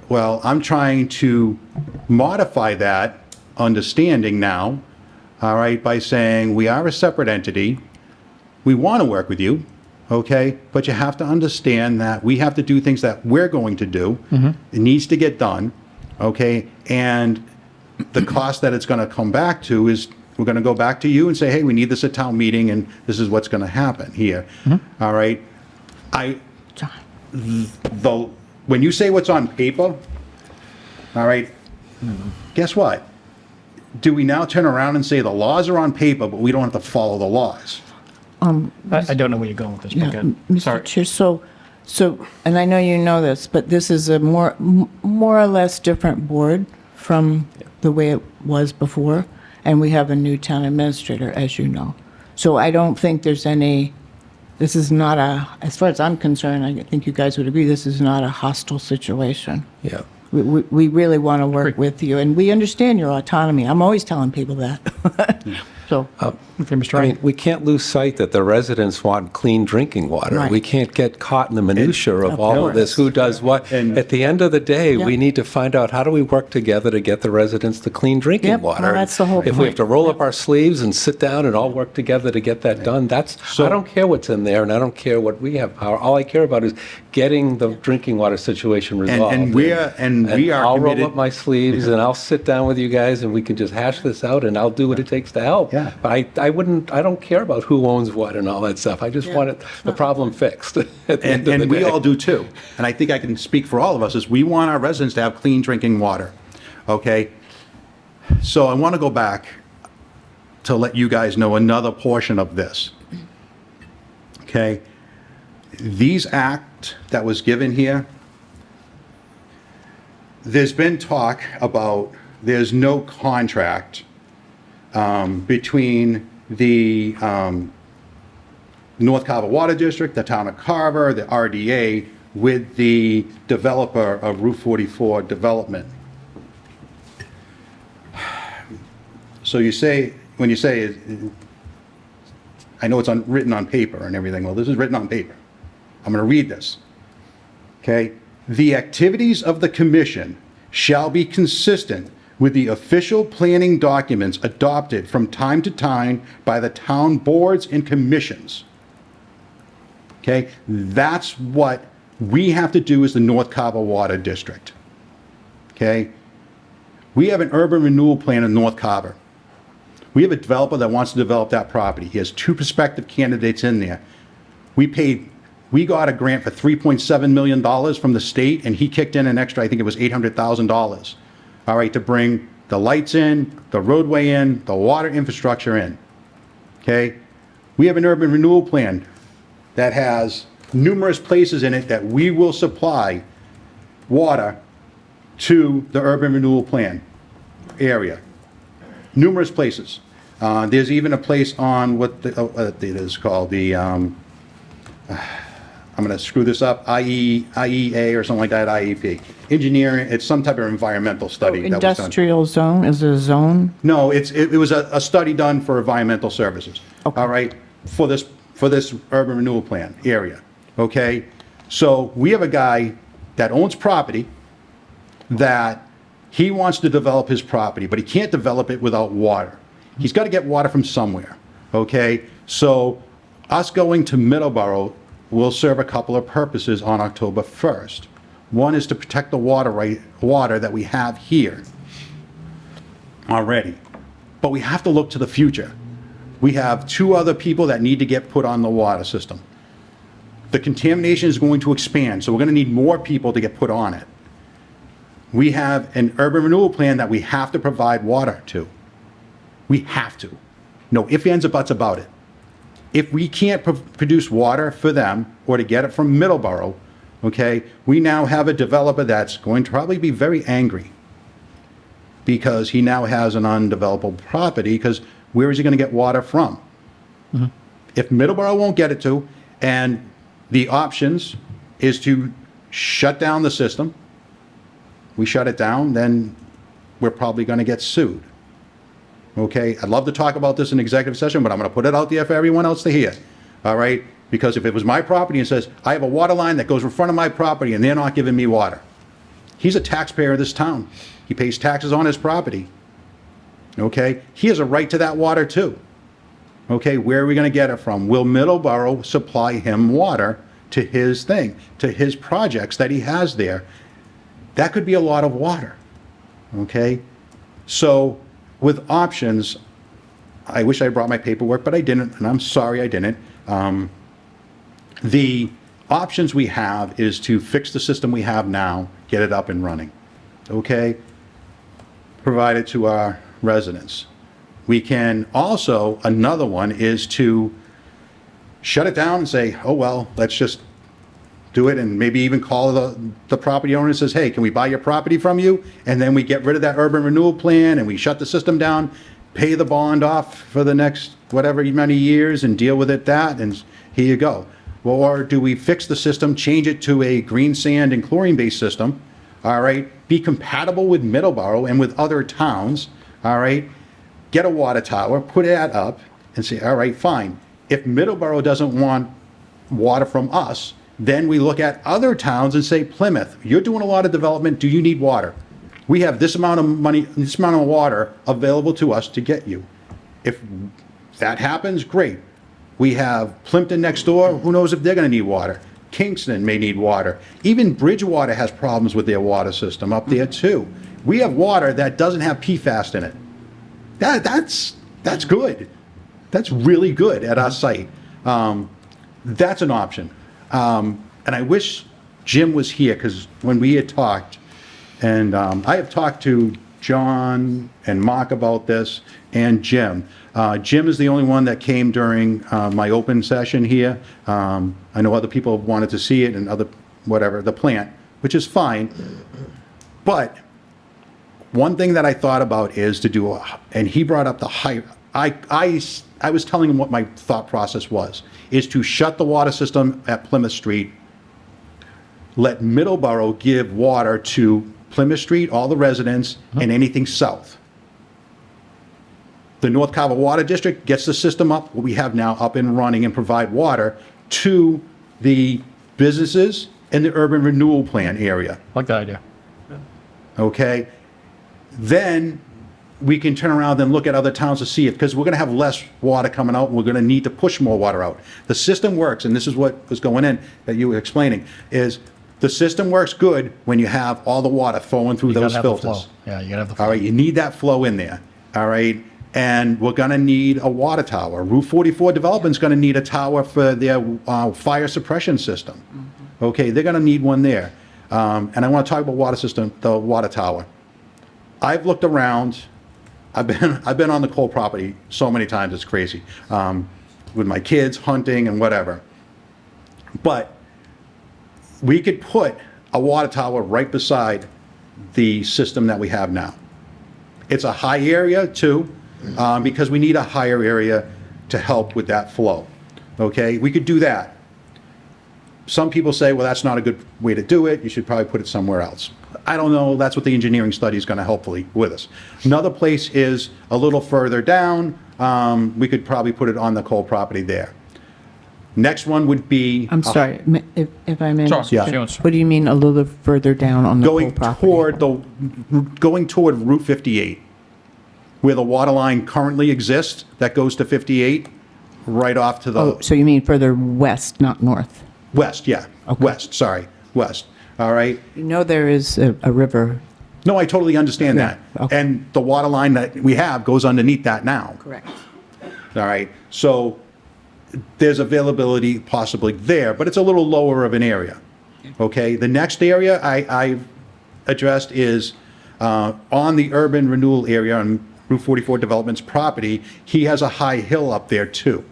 Well, I'm trying to modify that understanding now, all right, by saying we are a separate entity. We want to work with you, okay? But you have to understand that we have to do things that we're going to do. It needs to get done, okay? And the cost that it's going to come back to is we're going to go back to you and say, hey, we need this at town meeting, and this is what's going to happen here, all right? When you say what's on paper, all right, guess what? Do we now turn around and say the laws are on paper, but we don't have to follow the laws? I don't know where you're going with this. Yeah, but go- Mr. Sorry. Chair, so, and I know you know this, but this is a more or less different board from the way it was before, and we have a new town administrator, as you know. So I don't think there's any, this is not a, as far as I'm concerned, I think you guys would agree, this is not a hostile situation. Yeah. We really want to work with you, and we understand your autonomy. I'm always telling people that. So, Okay, Mr. I Ryan. mean, we can't lose sight that the residents want clean drinking water. Right. We can't get caught in the minutia of Of all of this, who does what. And- At the end of the day, Yeah. we need to find out, how do we work together to get the residents the clean drinking Yep, well, water? that's the whole If we have point. to roll up our sleeves and sit down and all work together to get that done, I don't care what's in there, and I don't care what we have power. All I care about is getting the drinking water situation resolved. and we are I'll roll committed- up my sleeves and I'll sit down with you guys and we can just hash this out, and I'll do what it takes to help. Yeah. But I don't care about who owns what and all that stuff. I just want the problem fixed at the end of the And we day. all do too. And I think I can speak for all of us, is we want our residents to have clean drinking water, okay? So I want to go back to let you guys know another portion of this, okay? These act that was given here, there's been talk about there's no contract between the North Carver Water District, the town of Carver, the RDA, with the developer of Route 44 development. So you say, when you say, I know it's written on paper and everything, well, this is written on paper. I'm going to read this, okay? The activities of the commission shall be consistent with the official planning documents adopted from time to time by the town boards and commissions. Okay? That's what we have to do as the North Carver Water District. Okay? We have an urban renewal plan in North Carver. We have a developer that wants to develop that property. He has 2 prospective candidates in there. We got a grant for $3.7 million from the state, and he kicked in an extra, I think it was $800,000. All right, to bring the lights in, the roadway in, the water infrastructure in. Okay? We have an urban renewal plan that has numerous places in it that we will supply water to the urban renewal plan area. Numerous places. There's even a place on what it is called, the, I'm going to screw this up, IEA or something like that, IEP. Engineering, it's some type of environmental study that was done. industrial zone, is it a zone? No, it was a study done for environmental services. All right, for this urban renewal plan area, okay? So we have a guy that owns property that he wants to develop his property, but he can't develop it without water. He's got to get water from somewhere, okay? So us going to Middleborough will serve a couple of purposes on October 1st. One is to protect the water that we have here already. But we have to look to the future. We have 2 other people that need to get put on the water system. The contamination is going to expand, so we're going to need more people to get put on it. We have an urban renewal plan that we have to provide water to. We have to. No ifs, ands, or buts about it. If we can't produce water for them or to get it from Middleborough, okay, we now have a developer that's going to probably be very angry because he now has an undevelopable property, because where is he going to get water from? If Middleborough won't get it to, and the options is to shut down the system, we shut it down, then we're probably going to get sued. Okay, I'd love to talk about this in executive session, but I'm going to put it out there for everyone else to hear, all right? Because if it was my property and says, I have a water line that goes in front of my property and they're not giving me water, he's a taxpayer of this town. He pays taxes on his property, okay? He has a right to that water too. Okay, where are we going to get it from? Will Middleborough supply him water to his thing, to his projects that he has there? That could be a lot of water, okay? So with options, I wish I brought my paperwork, but I didn't, and I'm sorry I didn't. The options we have is to fix the system we have now, get it up and running, okay? Provide it to our residents. We can also, another one is to shut it down and say, oh, well, let's just do it, and maybe even call the property owner and says, hey, can we buy your property from you? And then we get rid of that urban renewal plan and we shut the system down, pay the bond off for the next whatever many years and deal with it that, and here you go. Well, or do we fix the system, change it to a green sand and chlorine-based system, all right, be compatible with Middleborough and with other towns, all right, get a water tower, put that up, and say, all right, fine. If Middleborough doesn't want water from us, then we look at other towns and say, Plymouth, you're doing a lot of development, do you need water? We have this amount of money, this amount of water available to us to get you. If that happens, great. We have Plimpton next door, who knows if they're gonna need water? Kingston may need water. Even Bridgewater has problems with their water system up there too. We have water that doesn't have PFAS in it. That's good. That's really good at our site. That's an option. And I wish Jim was here, because when we had talked, and I have talked to John and Mark about this, and Jim. Jim is the only one that came during my open session here. I know other people wanted to see it and other, whatever, the plant, which is fine. But one thing that I thought about is to do, and he brought up the height. I was telling him what my thought process was, is to shut the water system at Plymouth Street, let Middleborough give water to Plymouth Street, all the residents, and anything south. The North Carver Water District gets the system up, what we have now, up and running, and provide water to the businesses in the urban renewal plan area, Like that idea. okay? Then we can turn around and look at other towns to see it, because we're gonna have less water coming out, and we're gonna need to push more water out. The system works, and this is what was going in, that you were explaining, is the system works good when you have all the water flowing through You gotta those have the flow. filters. Yeah, you gotta have the flow. All right, you need that flow in there, all right? And we're gonna need a water tower. Route 44 Development's gonna need a tower for their fire suppression system. Okay, they're gonna need one there. And I wanna talk about water system, the water tower. I've looked around, I've been on the Cole property so many times, it's crazy, with my kids, hunting and whatever. But we could put a water tower right beside the system that we have now. It's a high area too, because we need a higher area to help with that flow. Okay, we could do that. Some people say, well, that's not a good way to do it, you should probably put it somewhere else. I don't know, that's what the engineering study is gonna hopefully with us. Another place is a little further down, we could probably put it on the Cole property there. Next one would be. I'm sorry, if I may. Sure, Mr. yeah. Chair. What do you mean a little further down on the whole Going property? going toward Route 58, where the water line currently exists, that goes to 58, right off to Oh, the so you mean further west, not north? west, yeah, west, sorry, west, all right? You know there is a river. No, I totally understand Yeah, that. okay. And the water line that we have goes underneath that now, Correct. all right? So there's availability possibly there, but it's a little lower of an area. Okay, the next area I've addressed is on the urban renewal area on Route 44 Development's property, he has a high hill up there too.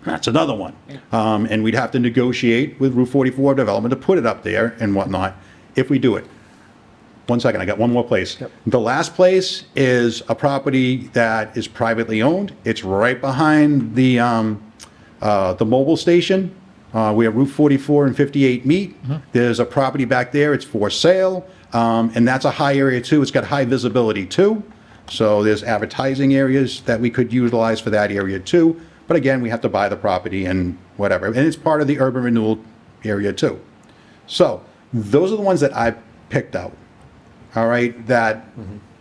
That's another one. And we'd have to negotiate with Route 44 Development to put it up there and whatnot if we do it. One second, I got one more place. The last place is a property that is privately owned. It's right behind the mobile station where Route 44 and 58 meet. There's a property back there, it's for sale, and that's a high area too. It's got high visibility too. So there's advertising areas that we could utilize for that area too. But again, we have to buy the property and whatever. And it's part of the urban renewal area too. So those are the ones that I picked out, all right, that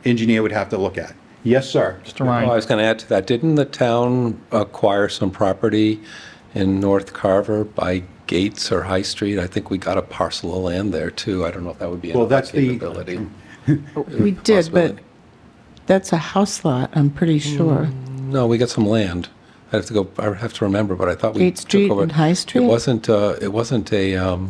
engineer would have to look at. Yes, sir. Mr. Ryan? I was going to add to that, didn't the town acquire some property in North Carver by Gates or High Street? I think we got a parcel of land there too. I don't know if that would be Well, another that's the- capability. We did, but Possibility. that's a house lot, I'm pretty sure. No, we got some land. I have to remember, but I thought we Gate took Street over. and High Street? It wasn't a,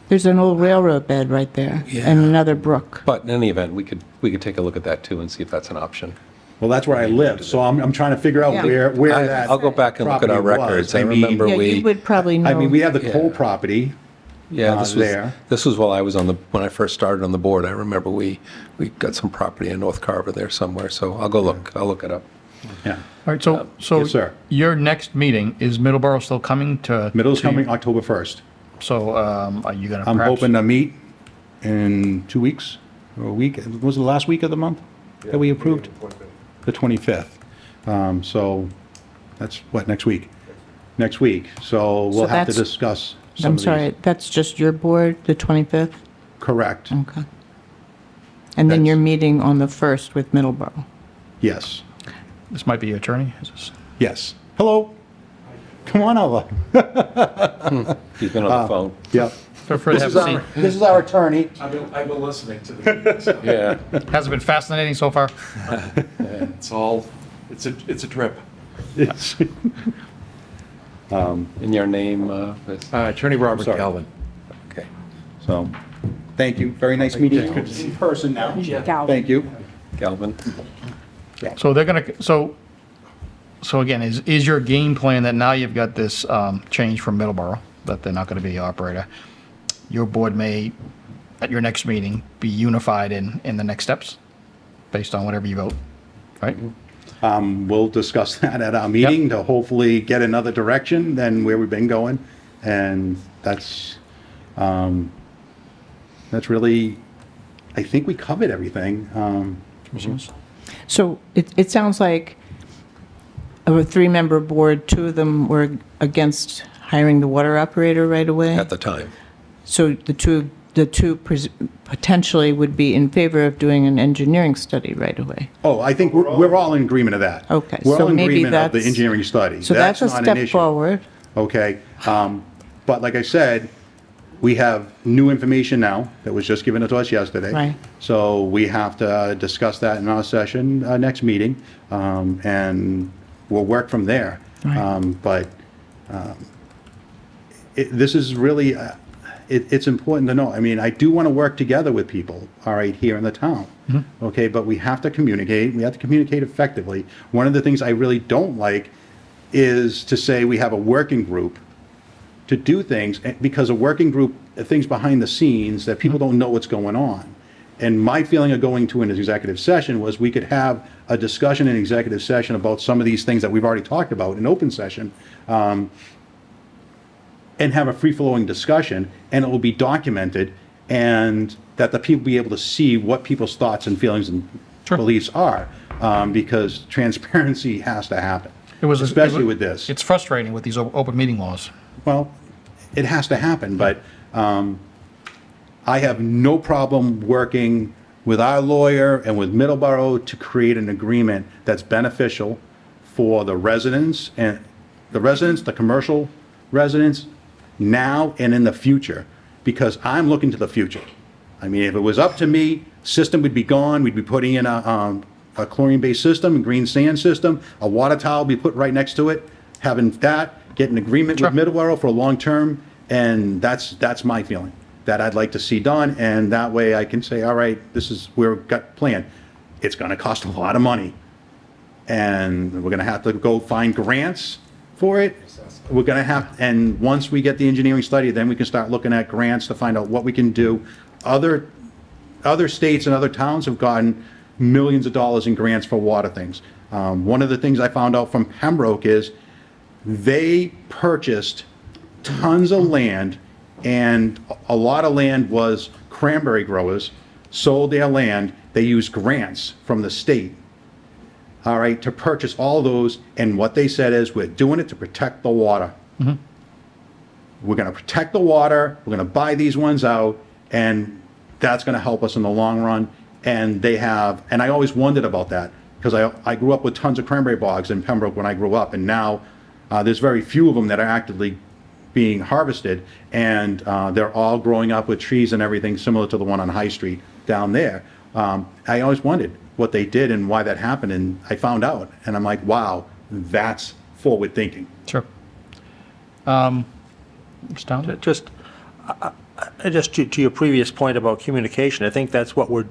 There's an old railroad bed right there, and another brook. but in any event, we could take a look at that too and see if that's an option. Well, that's where I live, so I'm trying to figure out Yeah. where that I'll go back and look at our property was. records. I mean, remember Yeah, you we, would probably know. I mean, we have the Yeah. Cole property. yeah, this was, there. this was while I was when I first started on the board. I remember we got some property in North Carver there somewhere, so I'll go look. I'll look it up. Yeah. All right, so Yes, sir. your next meeting, is Middleborough still coming to? Middle's to- coming October 1st. So are you going to I'm perhaps? hoping to meet in 2 weeks, or a week. Was it the last week of the month that we approved? The 25th. So that's what, next week? Next week. So we'll have to that's- discuss some I'm of these. sorry, that's just your board, the 25th? Correct. Okay. And then That's- you're meeting on the 1st with Middleborough? Yes. This might be your attorney? Is this- Yes. Hello. Come on over. He's been on the phone. Yep. Feel free to have a seat. This is our attorney. I've been listening to the meeting, so Yeah. Has it been fascinating so far? it's all, it's a trip. In your name, is- Attorney Robert sorry. Calvin. okay. So, thank you. Very nice meeting you in person now. Thank you. Galvin? So they're going to, so again, is your game plan that now you've got this change from Middleborough, that they're not going to be the operator, your board may, at your next meeting, be unified in the next steps, based on whatever you vote, right? We'll discuss that at our meeting to hopefully get another direction than where we've been going. And that's really, I think we covered everything. Commissioners? So it sounds like of a 3-member board, 2 of them were against hiring the water operator right away? At the time. So the two potentially would be in favor of doing an engineering study right away? Oh, I think we're all in agreement of that. Okay, We're so all in maybe agreement of the that's- engineering study. So that's a not an step issue. forward. Okay, but like I said, we have new information now that was just given to us yesterday. Right. So we have to discuss that in our session, next meeting, and we'll work from there. Right. But this is really, it's important to know. I mean, I do want to work together with people, all right, here in the town. Okay, but we have to communicate. We have to communicate effectively. One of the things I really don't like is to say we have a working group to do things, because a working group, things behind the scenes that people don't know what's going on. And my feeling of going to an executive session was we could have a discussion in executive session about some of these things that we've already talked about in open session, and have a free-flowing discussion, and it will be documented, and that the people be able to see what people's thoughts and feelings and beliefs are, because transparency has to happen, especially with this. It's frustrating with these open meeting laws. Well, it has to happen, but I have no problem working with our lawyer and with Middleborough to create an agreement that's beneficial for the residents, the commercial residents, now and in the future, because I'm looking to the future. I mean, if it was up to me, system would be gone, we'd be putting in a chlorine-based system, a green sand system, a water tower would be put right next to it. having that, get an agreement with Middleborough for a long term, and that's my feeling, that I'd like to see done, and that way I can say, all right, this is, we've got planned. It's gonna cost a lot of money, and we're gonna have to go find grants for it. We're gonna have, and once we get the engineering study, then we can start looking at grants to find out what we can do. Other states and other towns have gotten millions of dollars in grants for water things. One of the things I found out from Pembroke is they purchased tons of land, and a lot of land was cranberry growers, sold their land, they used grants from the state, all right, to purchase all those, and what they said is, we're doing it to protect the water. We're gonna protect the water, we're gonna buy these ones out, and that's gonna help us in the long run. And they have, and I always wondered about that, because I grew up with tons of cranberry bogs in Pembroke when I grew up, and now there's very few of them that are actively being harvested, and they're all growing up with trees and everything similar to the one on High Street down there. I always wondered what they did and why that happened, and I found out, and I'm like, wow, that's forward thinking. Sure. Mr. Townsend? Just to your previous point about communication, I think that's what we're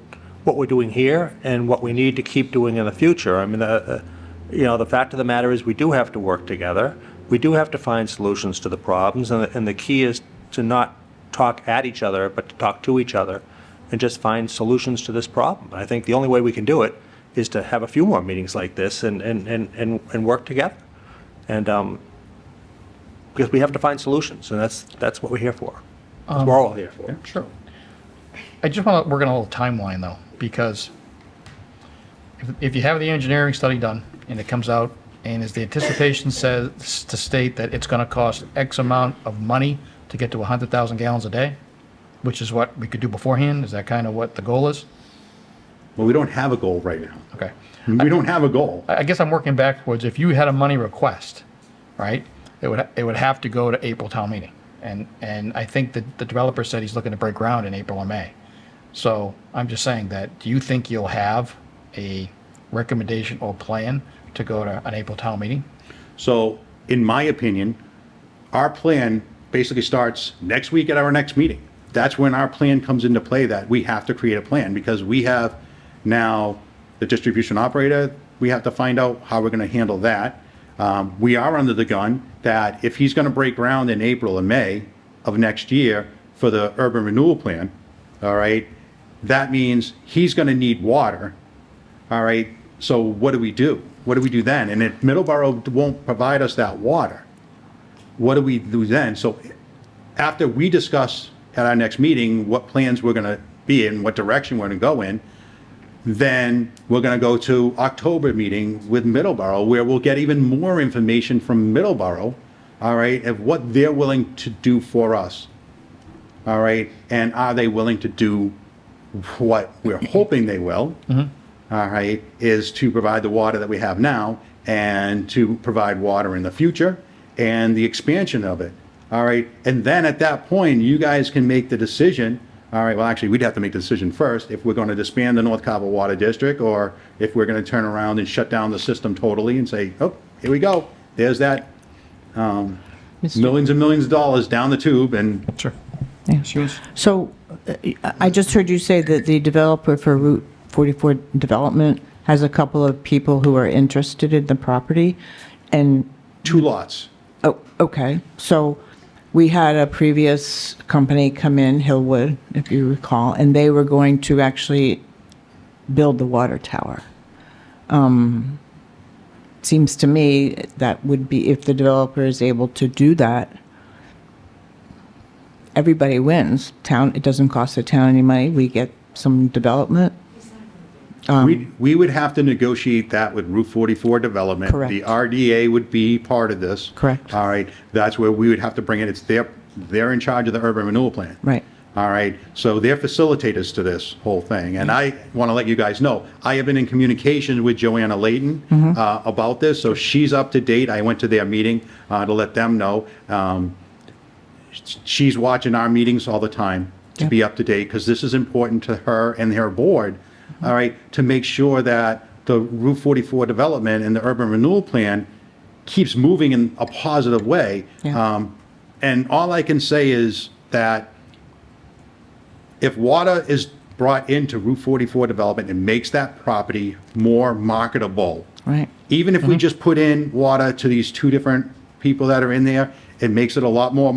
doing here and what we need to keep doing in the future. I mean, the fact of the matter is we do have to work together. We do have to find solutions to the problems, and the key is to not talk at each other, but to talk to each other and just find solutions to this problem. I think the only way we can do it is to have a few more meetings like this and work together. And because we have to find solutions, and that's what we're here for. That's what we're all here for. Sure. I just want to work on a little timeline, though, because if you have the engineering study done and it comes out, and as the anticipation says to state that it's going to cost X amount of money to get to 100,000 gallons a day, which is what we could do beforehand, is that kind of what the goal is? Well, we don't have a goal right now. Okay. We don't have a goal. I guess I'm working backwards. If you had a money request, right, it would have to go to April town meeting. And I think that the developer said he's looking to break ground in April or May. So I'm just saying that, do you think you'll have a recommendation or plan to go to an April town meeting? So, in my opinion, our plan basically starts next week at our next meeting. That's when our plan comes into play, that we have to create a plan, because we have now the distribution operator, we have to find out how we're gonna handle that. We are under the gun that if he's gonna break ground in April or May of next year for the urban renewal plan, all right, that means he's gonna need water, all right? So what do we do? What do we do then? And if Middleborough won't provide us that water, what do we do then? So after we discuss at our next meeting what plans we're gonna be in, what direction we're gonna go in, then we're gonna go to October meeting with Middleborough, where we'll get even more information from Middleborough, all right, of what they're willing to do for us, all right? And are they willing to do what we're hoping they will, all right, is to provide the water that we have now and to provide water in the future and the expansion of it, all right? And then at that point, you guys can make the decision, all right, well, actually, we'd have to make the decision first if we're going to disband the North Carver Water District, or if we're going to turn around and shut down the system totally and say, oh, here we go, there's that millions and millions of dollars down the tube, and Sure. So I just heard you say that the developer for Route 44 development has a couple of people who are interested in the property, and, 2 lots. oh, okay. So we had a previous company come in, Hillwood, if you recall, and they were going to actually build the water tower. Seems to me that would be, if the developer is able to do that, everybody wins. Town, it doesn't cost the town any money. We get some development. We would have to negotiate that with Route 44 development. Correct. The RDA would be part of this. Correct. All right, that's where we would have to bring it, it's they're in charge of the urban renewal plan. Right. All right, so they're facilitators to this whole thing, and I want to let you guys know, I have been in communication with Joanna Layton about this, so she's up to date. I went to their meeting to let them know. She's watching our meetings all the time to be up to date, because this is important to her and her board, all right, to make sure that the Route 44 development and the urban renewal plan keeps moving in a positive way. Yeah. And all I can say is that if water is brought into Route 44 development, it makes that property more marketable. Right. Even if we just put in water to these two different people that are in there, it makes it a lot more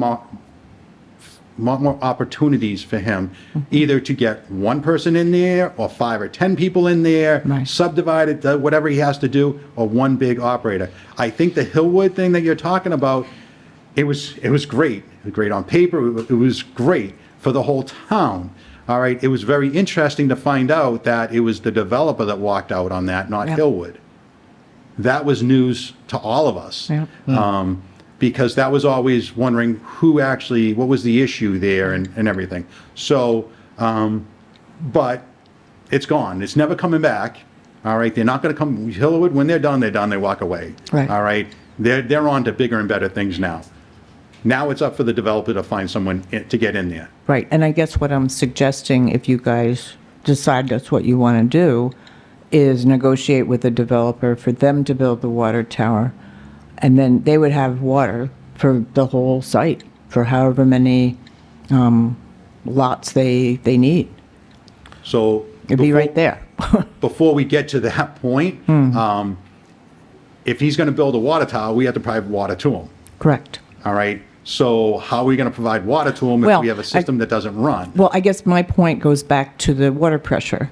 opportunities for him, either to get one person in there, or 5 or 10 people in there, Right. subdivide it, whatever he has to do, or one big operator. I think the Hillwood thing that you're talking about, it was great. It was great on paper. It was great for the whole town. All right. It was very interesting to find out that it was the developer that walked out on that, not Yep. Hillwood. That was news to all of us. Yep. Because that was always wondering what was the issue there and everything. So, but it's gone. It's never coming back. All right. They're not going to come. Hillwood, when they're done, they walk away. Right. All right. They're on to bigger and better things now. Now it's up for the developer to find someone to get in there. Right, and I guess what I'm suggesting, if you guys decide that's what you want to do, is negotiate with the developer for them to build the water tower, and then they would have water for the whole site, for however many lots they need. So It'd be right there. before we get to that point, if he's going to build a water tower, we have to provide water to him. Correct. All right. So how are we going to provide water to him if Well, we have a system that doesn't run? Well, I guess my point goes back to the water pressure.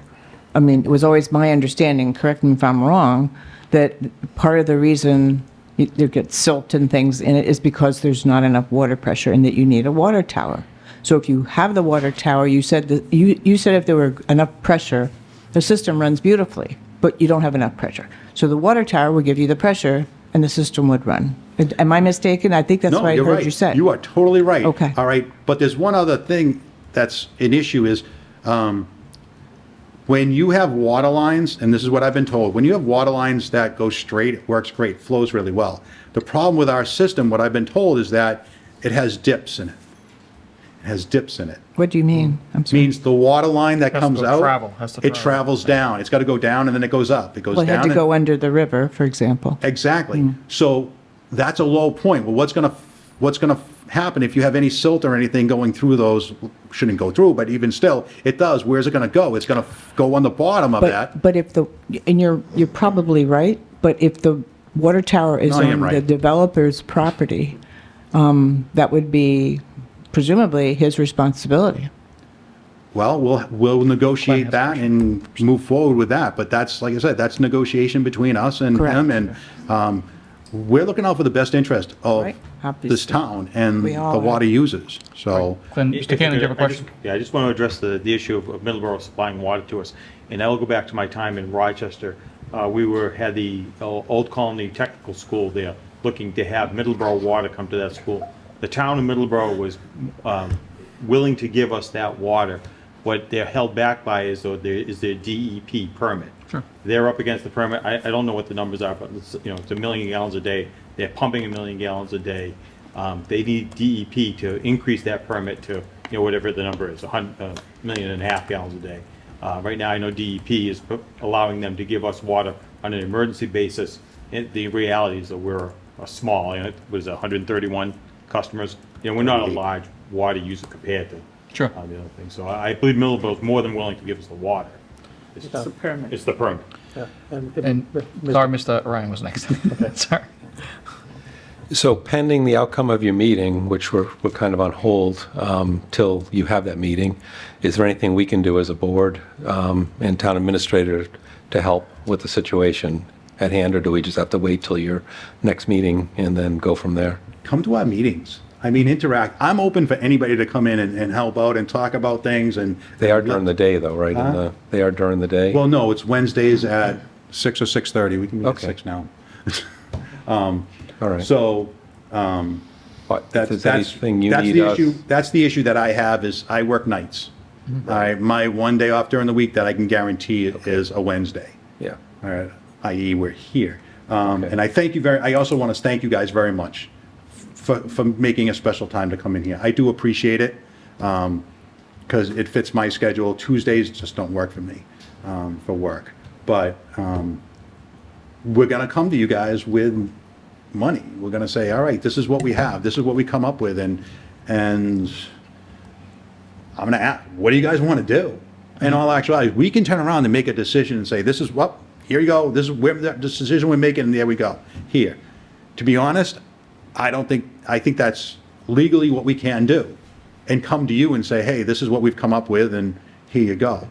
I mean, it was always my understanding, correct me if I'm wrong, that part of the reason you get silt and things in it is because there's not enough water pressure and that you need a water tower. So if you have the water tower, you said that you said if there were enough pressure, the system runs beautifully, but you don't have enough pressure. So the water tower would give you the pressure and the system would run. Am I mistaken? I think that's No, what I you're heard right. you say. You are totally right. Okay. All right. But there's one other thing that's an issue is when you have water lines, and this is what I've been told, when you have water lines that go straight, it works great, flows really well. The problem with our system, what I've been told, is that it has dips in it. It has dips in it. What do you mean? I'm sorry. Means the water line that Has to comes go out, travel, has to it travel. travels down. It's got to go down and then it goes up. It goes Well, it down. had to and- go under the river, for example. Exactly. So that's a low point. Well, what's going to happen if you have any silt or anything going through those? Shouldn't go through, but even still, it does. Where's it going to go? It's going to go on the bottom of that. But if and you're probably right, but if the water tower is No, I am on the right. developer's property, that would be presumably his responsibility. Well, we'll negotiate that and move forward with that. But that's, like I said, that's negotiation between us and Correct. him. And we're looking out for the best interest of Right. this Obviously. town and We all the are. water users. So. Glenn, Mr. Cannon, do you have a question? I just want to address the issue of Middleborough supplying water to us. And I will go back to my time in Rochester. We had the Old Colony Technical School there, looking to have Middleborough water come to that school. The town of Middleborough was willing to give us that water. What they're held back by is their DEP permit. Sure. They're up against the permit. I don't know what the numbers are, but it's, it's 1 million gallons a day. They're pumping 1 million gallons a day. They need DEP to increase that permit to, whatever the number is, 1.5 million gallons a day. Right now, I know DEP is allowing them to give us water on an emergency basis. The reality is that we're a small, it was 131 customers. We're not a large water user compared to Sure. the other thing. So I believe Middleborough is more than willing to give us the water. It's the permit. It's the permit. And, sorry, Mr. Ryan was next. Sorry. So pending the outcome of your meeting, which we're kind of on hold till you have that meeting, is there anything we can do as a board and town administrator to help with the situation at hand, or do we just have to wait till your next meeting and then go from there? Come to our meetings. I mean, interact. I'm open for anybody to come in and help out and talk about things and. They are during the day, though, right? They are during the day? Well, no, it's Wednesdays at 6 or 6:30. We can meet at Okay. 6 now. All right. So, But if that's, there's that's, anything you that's need the us... issue, that's the issue that I have is I work nights. My one day off during the week that I can guarantee is a Wednesday. Yeah. All right, i.e. we're here. Okay. And I also want to thank you guys very much for making a special time to come in here. I do appreciate it, because it fits my schedule. Tuesdays just don't work for me, for work. But we're gonna come to you guys with money. We're gonna say, all right, this is what we have, this is what we come up with, and I'm gonna ask, what do you guys wanna do? In all actuality, we can turn around and make a decision and say, this is what, here you go, this is where, this decision we're making, and there we go, here. To be honest, I think that's legally what we can do, and come to you and say, hey, this is what we've come up with, and here you go.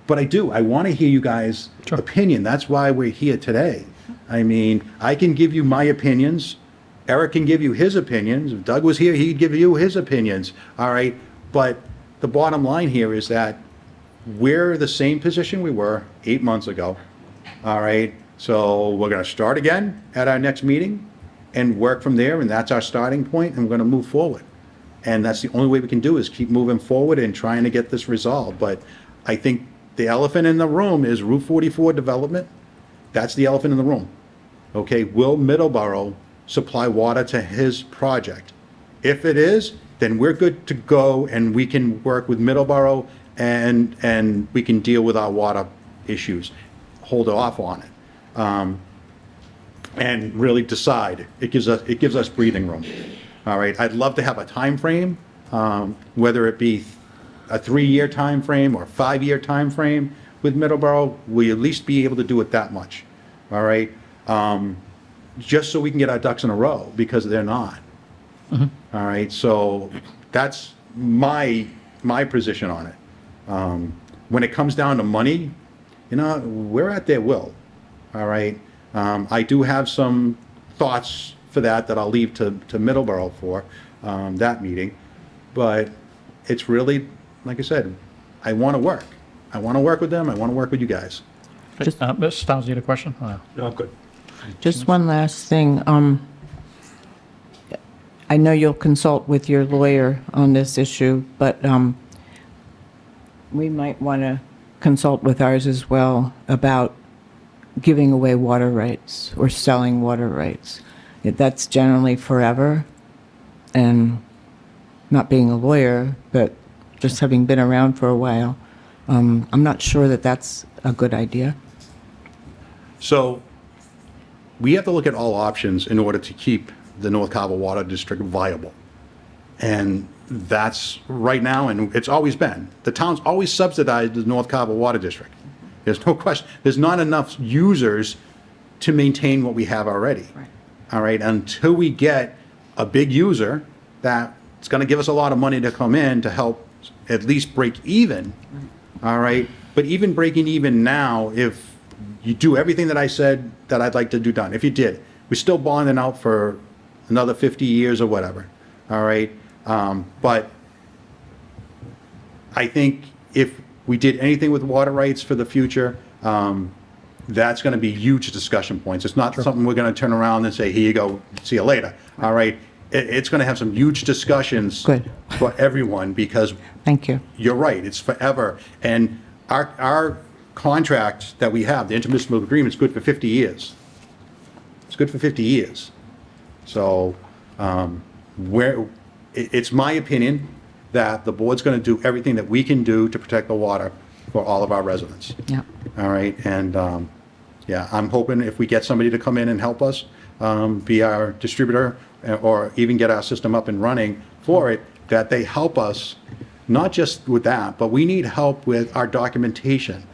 But I want to hear you guys' opinion. That's why we're here today. I mean, I can give you my opinions. Eric can give you his opinions. If Doug was here, he'd give you his opinions. All right. But the bottom line here is that we're the same position we were 8 months ago. All right. So we're going to start again at our next meeting and work from there. And that's our starting point. And we're going to move forward. And that's the only way we can do is keep moving forward and trying to get this resolved. But I think the elephant in the room is Route 44 development. That's the elephant in the room. Okay, will Middleborough supply water to his project? If it is, then we're good to go and we can work with Middleborough and we can deal with our water issues, hold off on it. And really decide. It gives us breathing room. All right, I'd love to have a time frame, whether it be a 3-year time frame or a 5-year time frame with Middleborough. We at least be able to do it that much. All right, just so we can get our ducks in a row, because they're not. All right, so that's my position on it. When it comes down to money, we're at their will. All right, I do have some thoughts for that I'll leave to Middleborough for that meeting. But it's really, like I said, I want to work. I want to work with them. I want to work with you guys. Mr. Stiles, you had a question? No, I'm good. Just one last thing. I know you'll consult with your lawyer on this issue, but we might want to consult with ours as well about giving away water rights or selling water rights. That's generally forever. And not being a lawyer, but just having been around for a while, I'm not sure that that's a good idea. So we have to look at all options in order to keep the North Carver Water District viable. And that's right now, and it's always been. The town's always subsidized the North Carver Water District. There's no question. There's not enough users to maintain what we have already. Right. All right, until we get a big user that's going to give us a lot of money to come in to help at least break even. All right, but even breaking even now, if you do everything that I said that I'd like to do done, if you did, we're still bonding out for another 50 years or whatever. All right, but I think if we did anything with water rights for the future, that's going to be huge discussion points. It's not something we're going to turn around and say, here you go, see you later. All right, it's going to have some huge discussions Good. for everyone, because Thank you. you're right, it's forever. And our contract that we have, the intermunicipal agreement, is good for 50 years. It's good for 50 years. So it's my opinion that the board's going to do everything that we can do to protect the water for all of our residents. Yeah. All right, and yeah, I'm hoping if we get somebody to come in and help us, be our distributor, or even get our system up and running for it, that they help us, not just with that, but we need help with our documentation,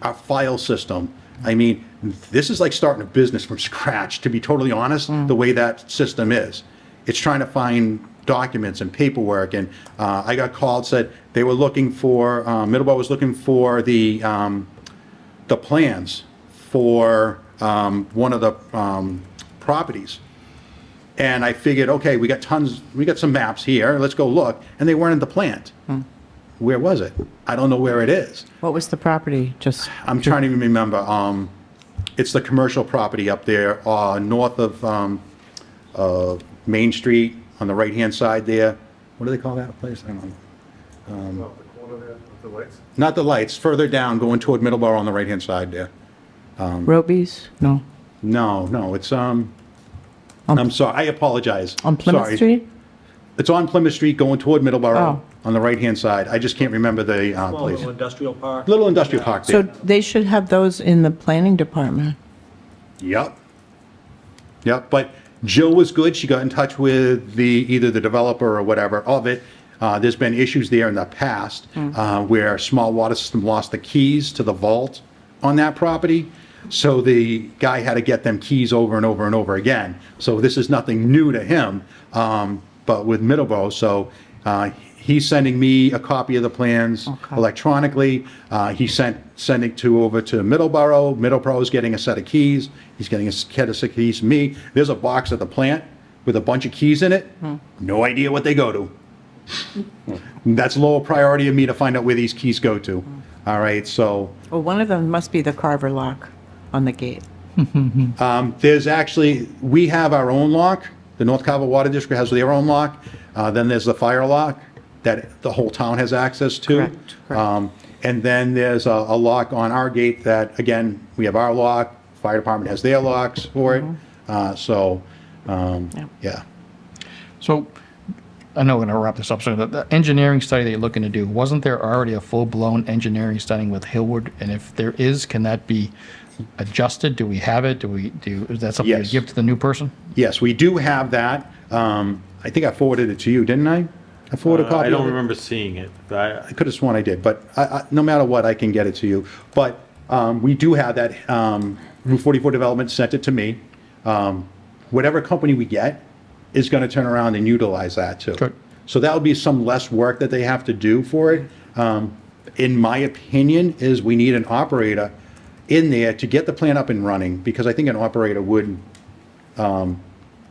our file system. I mean, this is like starting a business from scratch, to be totally honest, the way that system is. It's trying to find documents and paperwork, and I got called, said they were looking for, Middleborough was looking for the plans for one of the properties. And I figured, okay, we got some maps here, let's go look, and they weren't in the plant. Where was it? I don't know where it is. What was the property? Just I'm trying to even remember. It's the commercial property up there, north of Main Street, on the right-hand side there. What do they call that place? I don't know. Not the lights, further down, going toward Middleborough on the right-hand side there. Robies? No. No, it's, I'm sorry, I apologize. On Plymouth Sorry. Street? It's on Plymouth Street, going toward Middleborough, Oh. on the right-hand side. I just can't remember the place. Little industrial park. Little industrial park So there. they should have those in the planning department. Yep. Yep, but Jill was good. She got in touch with either the developer or whatever of it. There's been issues there in the past where small water system lost the keys to the vault on that property. So the guy had to get them keys over and over and over again. So this is nothing new to him, but with Middleborough. So he's sending me a copy of the plans electronically. He's sending over to Middleborough. Middleborough is getting a set of keys. He's getting a set of keys from me. There's a box at the plant with a bunch of keys in it. No idea what they go to. That's lower priority of me to find out where these keys go to. All right, so Well, one of them must be the Carver lock on the gate. there's actually, we have our own lock. The North Carver Water District has their own lock. Then there's the fire lock that the whole town has access to. Correct. And then there's a lock on our gate that, again, we have our lock, fire department has their locks for it. Yeah. So, I know we're going to wrap this up soon. The engineering study that you're looking to do, wasn't there already a full-blown engineering study with Hillwood? And if there is, can that be adjusted? Do we have it? Is that something Yes. to give to the new person? Yes, we do have that. I think I forwarded it to you, didn't I? I forwarded a copy I of it. don't remember seeing it, but I could have sworn I did, but no matter what, I can get it to you. But we do have that, Route 44 development sent it to me. Whatever company we get is going to turn around and utilize that too. Good. So that'll be some less work that they have to do for it. In my opinion, is we need an operator in there to get the plant up and running, because I think an operator would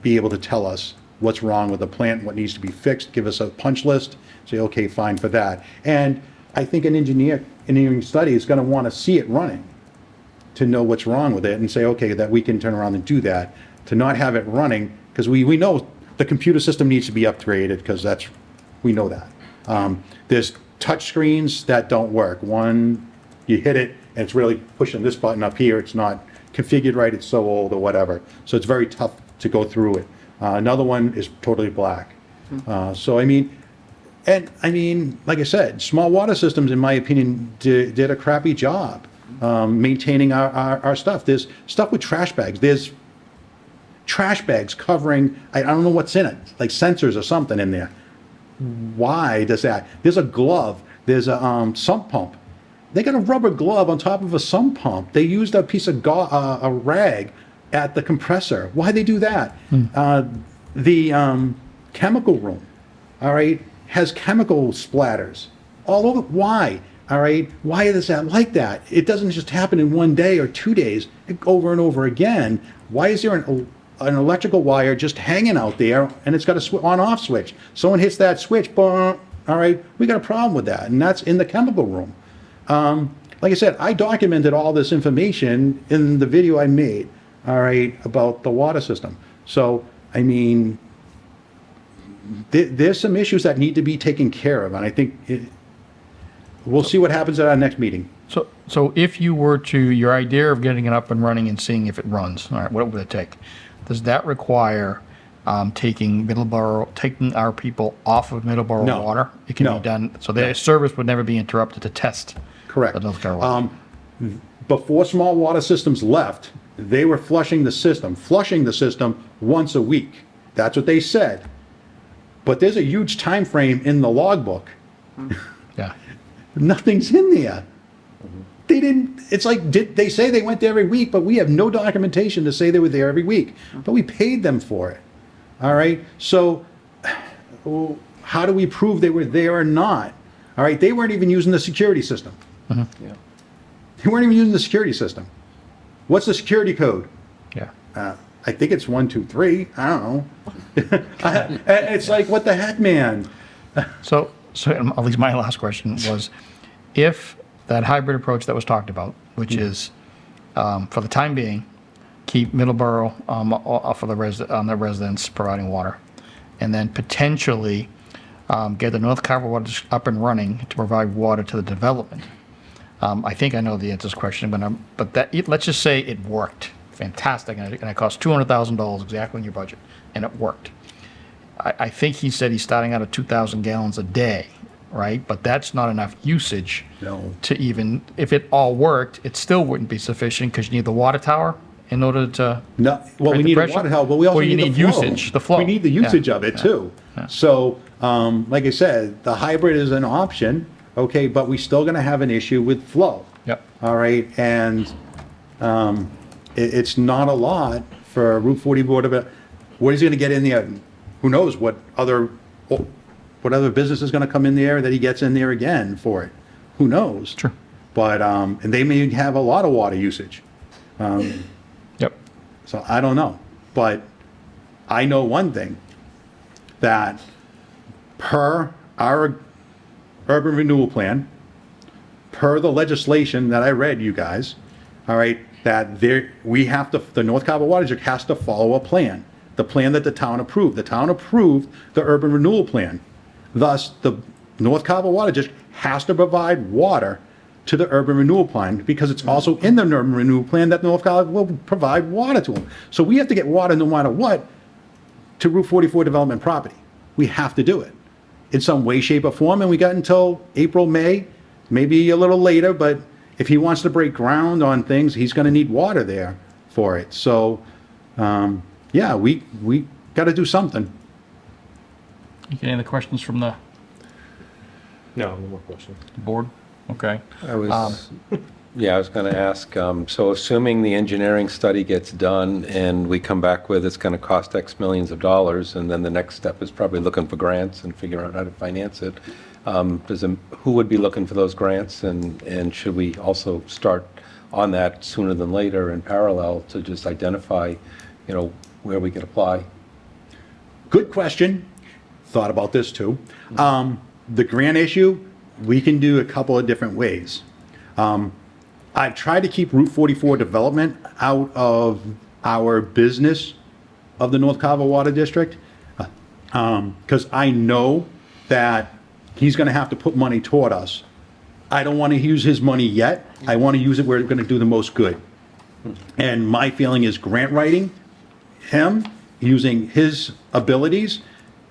be able to tell us what's wrong with the plant, what needs to be fixed, give us a punch list, say, okay, fine for that. And I think an engineering study is going to want to see it running to know what's wrong with it and say, okay, that we can turn around and do that. To not have it running, because we know the computer system needs to be upgraded, because we know that. There's touch screens that don't work. One, you hit it and it's really pushing this button up here. It's not configured right, it's so old or whatever. So it's very tough to go through it. Another one is totally black. So I mean, like I said, small water systems, in my opinion, did a crappy job maintaining our stuff. There's stuff with trash bags. There's trash bags covering, I don't know what's in it, like sensors or something in there. Why does that? There's a glove. There's a sump pump. They got a rubber glove on top of a sump pump. They used a piece of a rag at the compressor. Why they do that? The chemical room, all right, has chemical splatters all over. Why? All right, why is that like that? It doesn't just happen in 1 day or 2 days, over and over again. Why is there an electrical wire just hanging out there and it's got a on-off switch? Someone hits that switch, boom, all right, we got a problem with that, and that's in the chemical room. Like I said, I documented all this information in the video I made, all right, about the water system. So, I mean, there's some issues that need to be taken care of, and I think we'll see what happens at our next meeting. So if you were to, your idea of getting it up and running and seeing if it runs, all right, what would it take? Does that require taking our people off of Middleborough No. water? It can No. be done, so their service would never be interrupted to test. Correct. the North Carolina. Before small water systems left, they were flushing the system once a week. That's what they said. But there's a huge time frame in the logbook. Yeah. Nothing's in there. They didn't, it's like, they say they went there every week, but we have no documentation to say they were there every week. But we paid them for it. All right? So how do we prove they were there or not? All right? They weren't even using the security system. They weren't even using the security system. What's the security code? Yeah. I think it's 1, 2, 3. I don't know. It's like, what the heck, man? So at least my last question was, if that hybrid approach that was talked about, which is, for the time being, keep Middleborough off of the residents providing water, and then potentially get the North Carver Water District up and running to provide water to the development. I think I know the answer to this question, but let's just say it worked. Fantastic, and it cost $200,000 exactly in your budget, and it worked. I think he said he's starting out at 2,000 gallons a day, right? But that's not enough usage No. to even, if it all worked, it still wouldn't be sufficient, because you need the water tower in order to? No, well, Right, we the need a pressure? water help, but we also Or you need the need flow. usage, the flow. We need the Yeah. usage of it too. So, like I said, the hybrid is an option, okay, but we still gonna have an issue with flow. Yep. All right, and it's not a lot for Route 40 Board of, what is he gonna get in there? Who knows what other business is gonna come in there that he gets in there again for it? Who knows? Sure. But, and they may have a lot of water usage. Yep. So I don't know, but I know one thing, that per our urban renewal plan, per the legislation that I read, you guys, all right, that we have to, the North Carver Water District has to follow a plan, the plan that the town approved. The town approved the urban renewal plan. Thus, the North Carver Water District has to provide water to the urban renewal plan, because it's also in the urban renewal plan that North Carver will provide water to them. So we have to get water no matter what to Route 44 development property. We have to do it in some way, shape, or form, and we got until April, May, maybe a little later, but if he wants to break ground on things, he's gonna need water there for it. So, yeah, we gotta do something. Okay, any other questions from the No, no more questions. board? Okay. I was, yeah, I was going to ask, so assuming the engineering study gets done and we come back with it's going to cost X millions of dollars, and then the next step is probably looking for grants and figure out how to finance it, who would be looking for those grants, and should we also start on that sooner than later in parallel to just identify, where we could apply? Good question. Thought about this too. The grant issue, we can do a couple of different ways. I've tried to keep Route 44 development out of our business of the North Carver Water District, because I know that he's gonna have to put money toward us. I don't wanna use his money yet. I wanna use it where it's gonna do the most good. And my feeling is grant writing, him using his abilities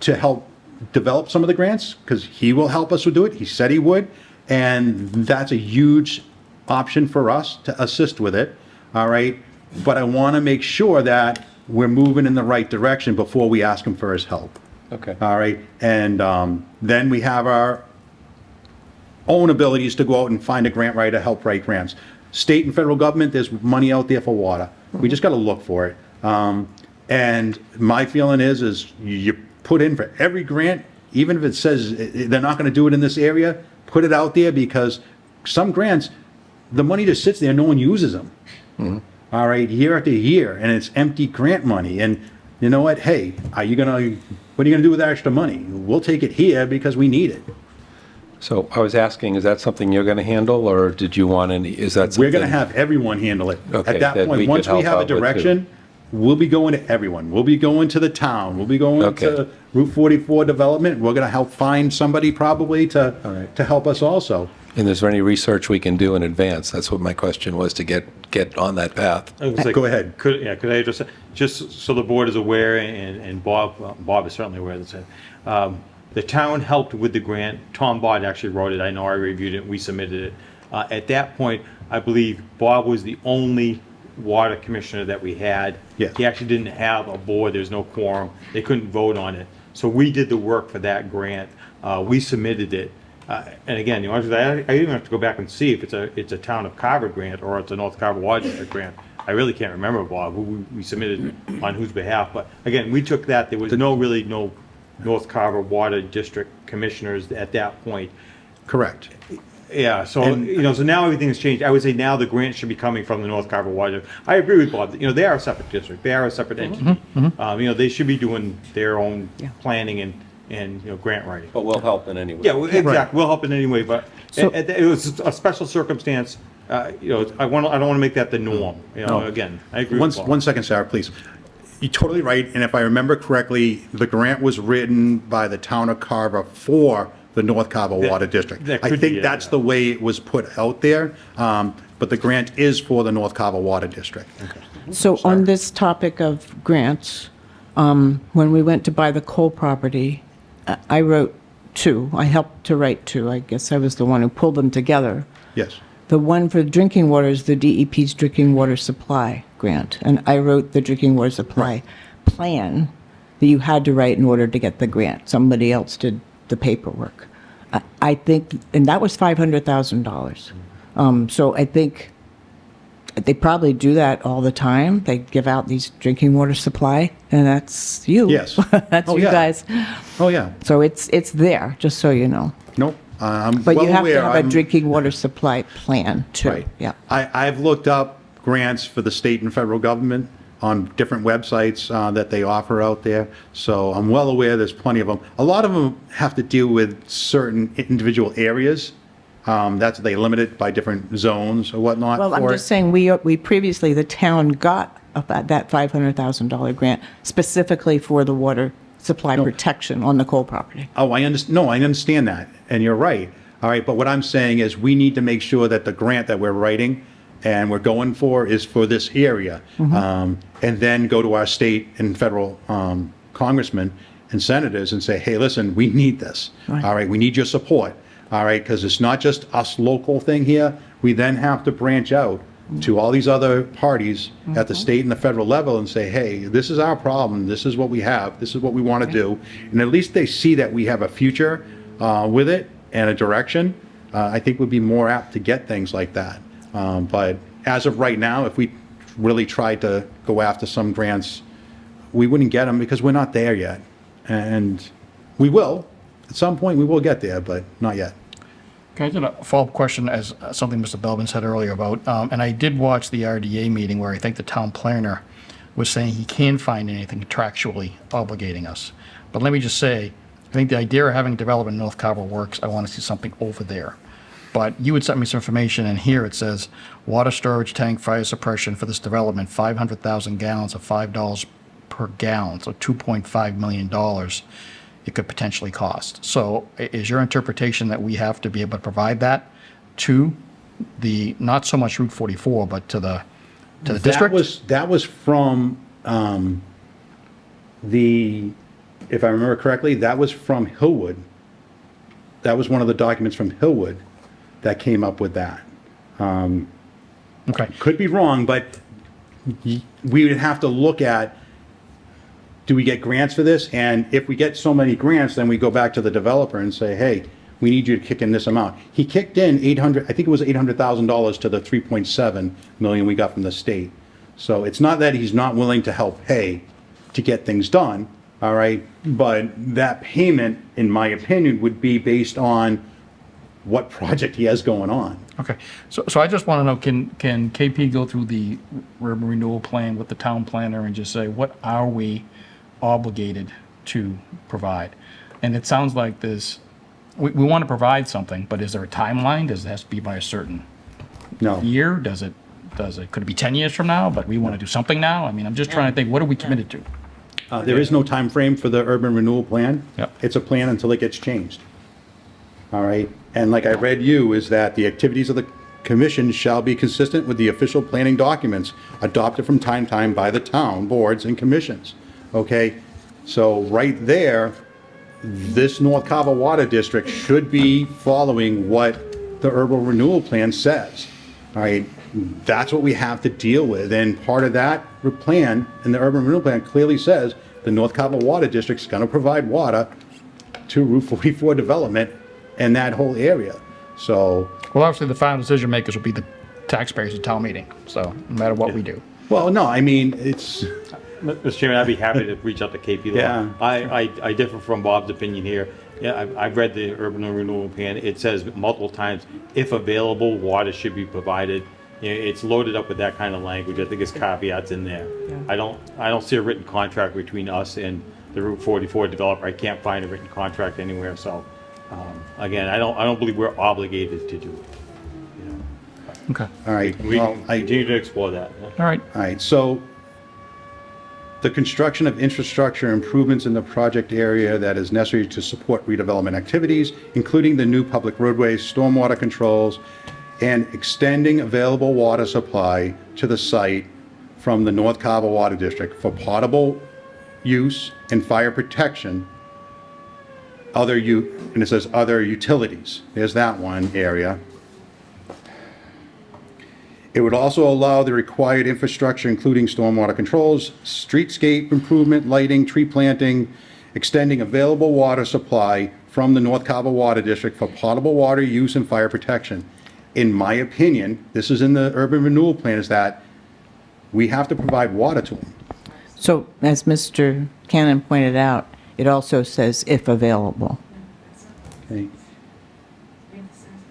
to help develop some of the grants, because he will help us to do it. He said he would, and that's a huge option for us to assist with it, all right? But I want to make sure that we're moving in the right direction before we ask him for his help. Okay. All right, and then we have our own abilities to go out and find a grant writer to help write grants. State and federal government, there's money out there for water. We just got to look for it. And my feeling is you put in for every grant, even if it says they're not going to do it in this area, put it out there, because some grants, the money just sits there, no one uses them. All right, year after year, and it's empty grant money. And you know what? Hey, what are you gonna do with that extra money? We'll take it here because we need it. So I was asking, is that something you're going to handle, or did you want any, is that something? We're gonna have everyone handle it. Okay, At that that we point, could once we help have a out with too. direction, we'll be going to everyone. We'll be going to the town. We'll be going Okay. to Route 44 development. We're gonna help find somebody probably All right. to help us also. And is there any research we can do in advance? That's what my question was, to get on that path. I was like, Go ahead. Could I just so the board is aware, and Bob, Bob is certainly aware, that the town helped with the grant. Tom Bott actually wrote it. I know I reviewed it. We submitted it. At that point, I believe Bob was the only water commissioner that we had. Yes. He actually didn't have a board. There's no quorum. They couldn't vote on it. So we did the work for that grant. We submitted it. And again, I even have to go back and see if it's a town of Carver grant or it's a North Carver Water District grant. I really can't remember, Bob, who we submitted on whose behalf. But again, we took that. There was no North Carver Water District commissioners at that point. Correct. Yeah, so, And- so now everything has changed. I would say now the grant should be coming from the North Carver Water. I agree with Bob, they are a separate district, they are a separate entity. They should be doing their own planning and grant writing. But we'll help in any way. Yeah, exactly, we'll help in any way, but it was a special circumstance, I don't want to make that the norm, again, I agree with Bob. One second, Sarah, please. You're totally right, and if I remember correctly, the grant was written by the town of Carver for the North Carver Water District. that I could be think it, that's yeah. the way it was put out there, but the grant is for the North Carver Water District. So on this topic of grants, when we went to buy the coal property, I wrote two. I helped to write two. I guess I was the one who pulled them together. Yes. the one for drinking water is the DEP's drinking water supply grant. And I wrote the drinking water supply plan that you had to write in order to get the grant. Somebody else did the paperwork. I think, and that was $500,000. So I think they probably do that all the time. They give out these drinking water supply, and that's you. Yes. That's Oh, you yeah. guys. Oh, yeah. So it's there, just so you know. Nope. I'm But well you have to aware. have a I'm- drinking water supply plan, too. Right. Yeah. I've looked up grants for the state and federal government on different websites that they offer out there. So I'm well aware there's plenty of them. A lot of them have to deal with certain individual areas. That's, they limit it by different zones or whatnot Well, I'm for just it. saying, we previously, the town got about that $500,000 grant specifically for the water supply protection on the coal property. Oh, I understand. No, I understand that, and you're right. All right, but what I'm saying is we need to make sure that the grant that we're writing and we're going for is for this area. And then go to our state and federal congressmen and senators and say, hey, listen, we need this. Right. All right, we need your support. All right, because it's not just us local thing here. We then have to branch out to all these other parties at the state and the federal level and say, hey, this is our problem. This is what we have. This is what we want to do. And at least they see that we have a future with it and a direction. I think would be more apt to get things like that. But as of right now, if we really tried to go after some grants, we wouldn't get them because we're not there yet. And we will. At some point, we will get there, but not yet. Can I get a follow-up question as something Mr. Belvin said earlier about, and I did watch the RDA meeting where I think the town planner was saying he can't find anything contractually obligating us. But let me just say, I think the idea of having development in North Carver works. I want to see something over there. But you had sent me some information, and here it says, water storage tank fire suppression for this development, 500,000 gallons of $5 per gallon, so $2.5 million it could potentially cost. So is your interpretation that we have to be able to provide that to the, not so much Route 44, but to the district? That was from if I remember correctly, that was from Hillwood. That was one of the documents from Hillwood that came up with that. Okay. Could be wrong, but we would have to look at, do we get grants for this? And if we get so many grants, then we go back to the developer and say, hey, we need you to kick in this amount. He kicked in I think it was $800,000 to the 3.7 million we got from the state. So it's not that he's not willing to help pay to get things done, all right? But that payment, in my opinion, would be based on what project he has going on. Okay, so I just want to know, can KP go through the urban renewal plan with the town planner and just say, what are we obligated to provide? And it sounds like this, we want to provide something, but is there a timeline? Does it have to be by a certain No. year? Does it, could it be 10 years from now, but we want to do something now? I mean, I'm just trying to think, what are we committed to? There is no time frame for the urban renewal plan. Yep. It's a plan until it gets changed. All right? And like I read you, is that the activities of the commission shall be consistent with the official planning documents adopted from time to time by the town boards and commissions. Okay? So right there, this North Carver Water District should be following what the urban renewal plan says. All right? That's what we have to deal with. And part of that plan in the urban renewal plan clearly says the North Carver Water District is going to provide water to Route 44 development and that whole area. So, Well, obviously, the final decision makers will be the taxpayers at town meeting, so no matter what we do. well, no, I mean, it's, Mr. Chairman, I'd be happy to reach out to KP Law. Yeah. I differ from Bob's opinion here. Yeah, I've read the urban renewal plan. It says multiple times, if available, water should be provided. You know, it's loaded up with that kind of language. I think it's caveats in there. I don't see a written contract between us and the Route 44 developer. I can't find a written contract anywhere. So, again, I don't believe we're obligated to do it. You know, Okay, all right. we Well, can continue to explore that. Yeah. all right. All right, so the construction of infrastructure improvements in the project area that is necessary to support redevelopment activities, including the new public roadways, stormwater controls, and extending available water supply to the site from the North Carver Water District for potable use and fire protection, and it says other utilities. There's that one area. It would also allow the required infrastructure, including stormwater controls, streetscape improvement, lighting, tree planting, extending available water supply from the North Carver Water District for potable water use and fire protection. In my opinion, this is in the urban renewal plan, is that we have to provide water to them. So as Mr. Cannon pointed out, it also says if available. Okay.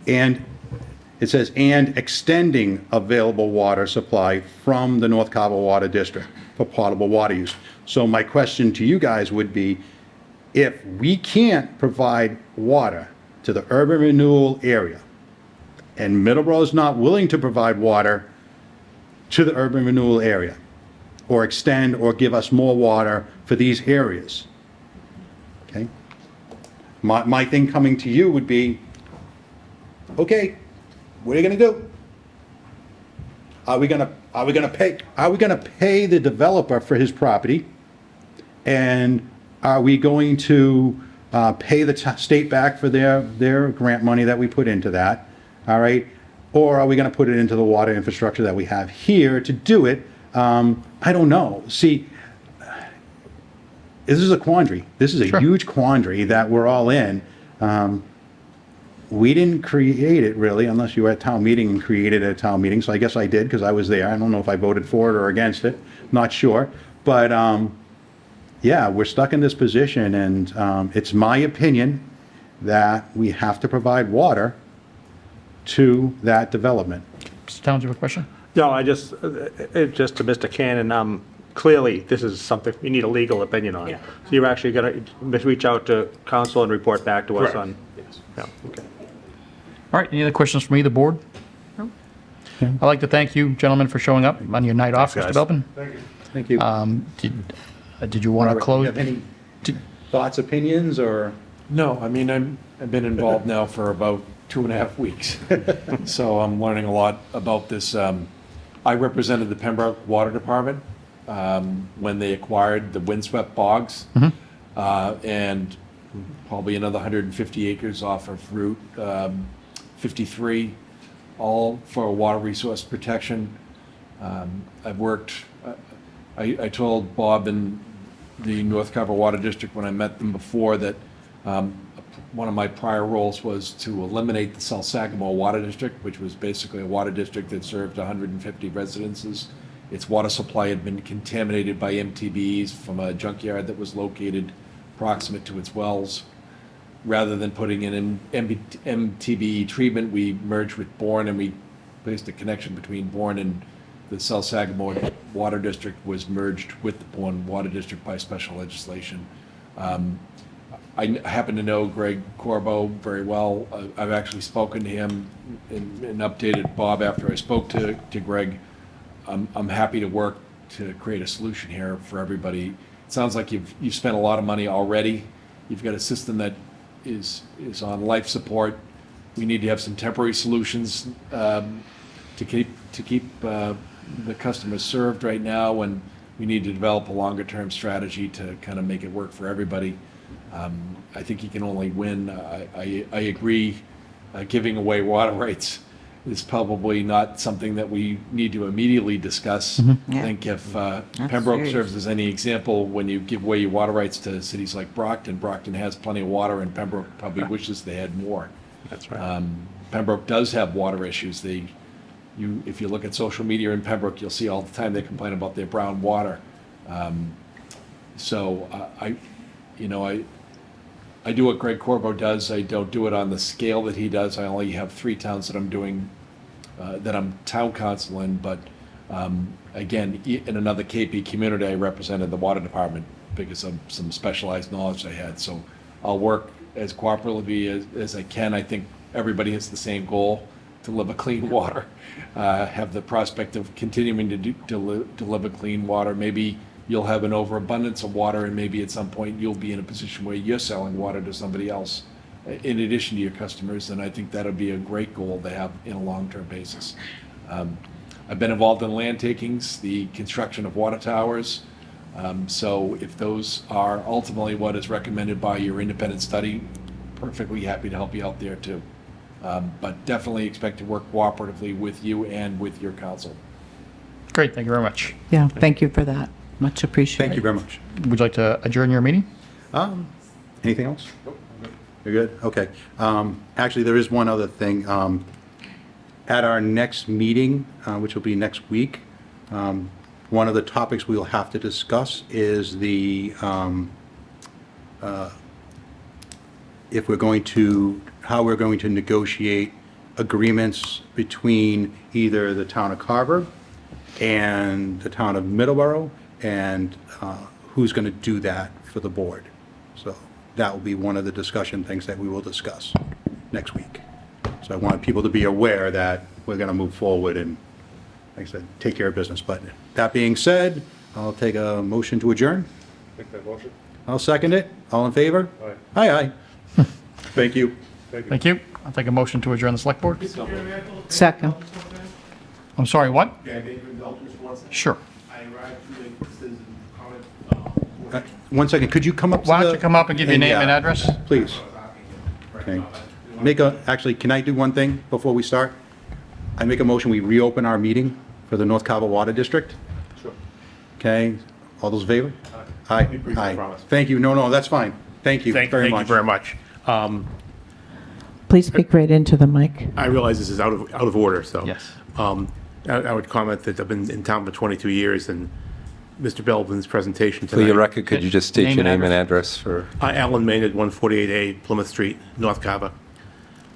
And it says, and extending available water supply from the North Carver Water District for potable water use. So my question to you guys would be, if we can't provide water to the urban renewal area, and Middleborough is not willing to provide water to the urban renewal area, or extend or give us more water for these areas, okay? My thing coming to you would be, okay, what are you gonna do? Are we gonna pay the developer for his property? And are we going to pay the state back for their grant money that we put into that? All right? Or are we gonna put it into the water infrastructure that we have here to do it? I don't know. See, this is a quandary. This is a huge quandary that we're all in. We didn't create it really, unless you were at town meeting and created it at town meeting. So I guess I did, because I was there. I don't know if I voted for it or against it. Not sure. But yeah, we're stuck in this position, and it's my opinion that we have to provide water to that development. Mr. Towns, you have a question? No, just to Mr. Cannon, clearly, this is something you need a legal opinion on. So you're actually going to reach out to council and report back to us on? Yeah, okay. All right, any other questions for me, the board? No. I'd like to thank you, gentlemen, for showing up on your night off, Mr. guys. Belbin. Thank you. Did you want to Do close? you have any thoughts, opinions, or? No, I mean, I've been involved now for about 2.5 weeks. So I'm learning a lot about this. I represented the Pembroke Water Department when they acquired the windswept bogs. And probably another 150 acres off of Route 53, all for water resource protection. I've worked, I told Bob and the North Carver Water District when I met them before that one of my prior roles was to eliminate the South Sagamore Water District, which was basically a water district that served 150 residences. Its water supply had been contaminated by MTBEs from a junkyard that was located proximate to its wells. Rather than putting in an MTBE treatment, we merged with Bourne, and we placed a connection between Bourne and the South Sagamore Water District was merged with the Bourne Water District by special legislation. I happen to know Greg Corbo very well. I've actually spoken to him and updated Bob after I spoke to Greg. I'm happy to work to create a solution here for everybody. It sounds like you've spent a lot of money already. You've got a system that is on life support. We need to have some temporary solutions to keep the customers served right now, and we need to develop a longer term strategy to kind of make it work for everybody. I think you can only win. I agree, giving away water rights is probably not something that we need to immediately discuss. I think if Pembroke serious. serves as any example, when you give away your water rights to cities like Brockton, Brockton has plenty of water, and Pembroke probably wishes they had more. That's right. Pembroke does have water issues. If you look at social media in Pembroke, you'll see all the time they complain about their brown water. So I do what Greg Corbo does. I don't do it on the scale that he does. I only have 3 towns that I'm doing, that I'm town council in. But again, in another KP community, I represented the water department because of some specialized knowledge I had. So I'll work as cooperatively as I can. I think everybody has the same goal, to deliver clean water, have the prospect of continuing to deliver clean water. Maybe you'll have an overabundance of water, and maybe at some point you'll be in a position where you're selling water to somebody else in addition to your customers, and I think that'll be a great goal to have in a long-term basis. I've been involved in land takings, the construction of water towers, so if those are ultimately what is recommended by your independent study, perfectly happy to help you out there too. But definitely expect to work cooperatively with you and with your council. Great, thank you very much. Yeah, thank you for that. Much appreciated. Thank you very much. Would you like to adjourn your meeting? Anything else? You're good? Okay. Actually, there is one other thing. At our next meeting, which will be next week, one of the topics we will have to discuss is if we're going to, how we're going to negotiate agreements between either the town of Carver and the town of Middleborough, and who's going to do that for the board. So that will be one of the discussion things that we will discuss next week. So I want people to be aware that we're going to move forward and, like I said, take care of business. But that being said, I'll take a motion to adjourn. Make that motion. I'll second it. All in favor? Aye. Aye, aye. Thank you. Thank you. I'll take a motion to adjourn the select board. Second. I'm sorry, what? Yeah, I made an indulgence once. Sure. I arrived too late, this is comment. 1 second, could you come up to Why don't the- you come up and give your name and yeah, address? Please. Okay. Actually, can I do one thing before we start? I make a motion, we reopen our meeting for the North Carver Water District. Sure. Okay, all those in favor? Aye. Be brief, I promise. Thank you, no, that's fine. Thank you very Thank much. you very much. Please speak right into the mic. I realize this is out of order, so. Yes. I would comment that I've been in town for 22 years, and Mr. Belvin's presentation For your tonight. record, could you just state Name your and name and address for? Alan Maynard, 148A Plymouth Street, North Carver.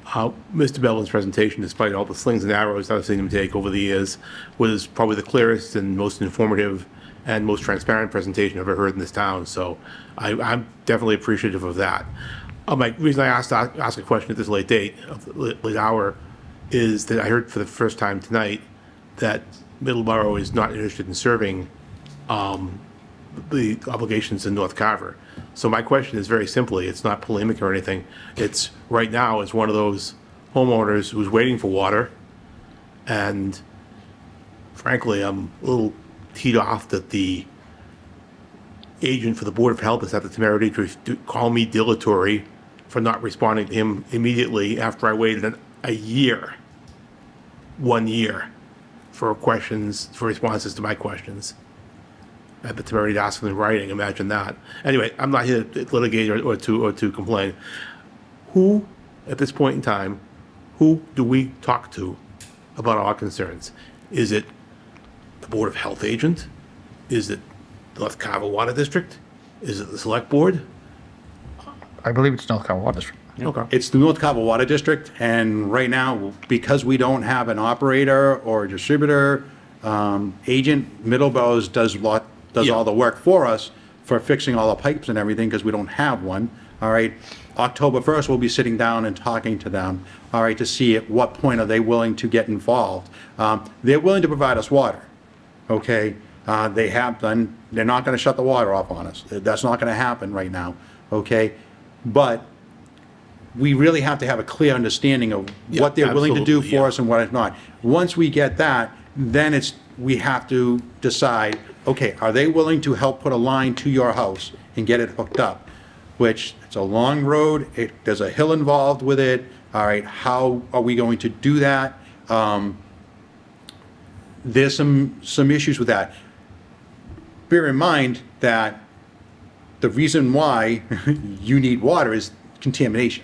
Mr. Belvin's presentation, despite all the slings and arrows I've seen him take over the years, was probably the clearest and most informative and most transparent presentation I've ever heard in this town. So I'm definitely appreciative of that. My reason I asked a question at this late date, late hour, is that I heard for the first time tonight that Middleborough is not interested in serving the obligations in North Carver. So my question is very simply, it's not polemic or anything. It's right now, as one of those homeowners who's waiting for water, and frankly, I'm a little teed off that the agent for the Board of Health has had the temerity to call me dilatory for not responding to him immediately after I waited a year, 1 year, for responses to my questions. I had the temerity to ask them in writing, imagine that. Anyway, I'm not here to litigate or to complain. Who, at this point in time, who do we talk to about our concerns? Is it the Board of Health agent? Is it the North Carver Water District? Is it the Select Board? I believe it's North Carver Water District. Okay. It's the North Carver Water District, and right now, because we don't have an operator or a distributor, agent, Middleborough's does Yeah. all the work for us for fixing all the pipes and everything, because we don't have one, all right? October 1st, we'll be sitting down and talking to them, all right, to see at what point are they willing to get involved. They're willing to provide us water, okay? They have done, they're not gonna shut the water off on us. That's not gonna happen right now, okay? But we really have to have a clear understanding of Yeah, what they're willing to do absolutely, yeah. for us and what it's not. Once we get that, then we have to decide, okay, are they willing to help put a line to your house and get it hooked up? Which, it's a long road, there's a hill involved with it, all right, how are we going to do that? There's some issues with that. Bear in mind that the reason why you need water is contamination.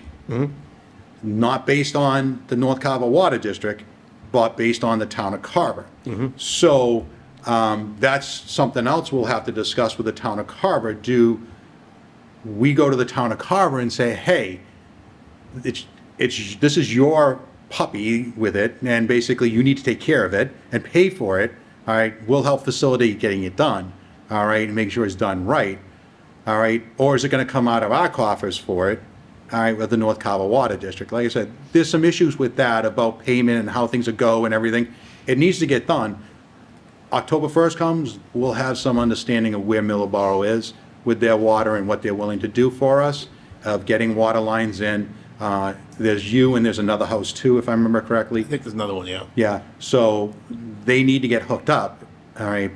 Not based on the North Carver Water District, but based on the town of Carver. So that's something else we'll have to discuss with the town of Carver. Do we go to the town of Carver and say, hey, this is your puppy with it, and basically you need to take care of it and pay for it, all right? We'll help facilitate getting it done, all right, and make sure it's done right, all right? Or is it gonna come out of our coffers for it, all right, with the North Carver Water District? Like I said, there's some issues with that about payment and how things go and everything. It needs to get done. October 1st comes, we'll have some understanding of where Middleborough is with their water and what they're willing to do for us, of getting water lines in. There's you and there's another house too, if I remember correctly. I think there's another one, yeah. Yeah, so they need to get hooked up, all right?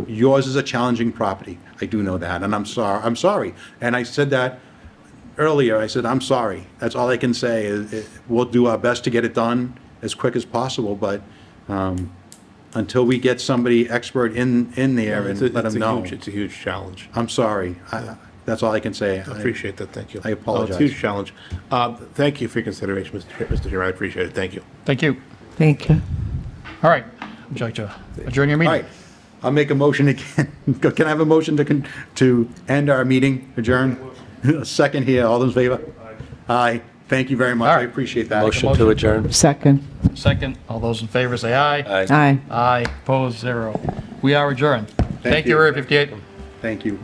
Yours is a challenging property, I do know that, and I'm sorry. And I said that earlier, I said, I'm sorry. That's all I can say. We'll do our best to get it done as quick as possible, but until we get somebody expert in there and let them know, It's a huge challenge. I'm sorry. That's all I can say. I appreciate that, thank you. I apologize. It's a huge challenge. Thank you for your consideration, Mr. Chairman, I appreciate it, thank you. Thank you. Thank you. All right. Would you like to adjourn your All meeting? right. I'll make a motion again. Can I have a motion to end our meeting, adjourn? A second here. All those in favor? Aye. Thank you very much. All I right. appreciate that. Motion to adjourn. Second. Second. All those in favor say aye. Aye. Aye. Opposed, 0. We are adjourned. Thank you, you. Area 58. Thank you.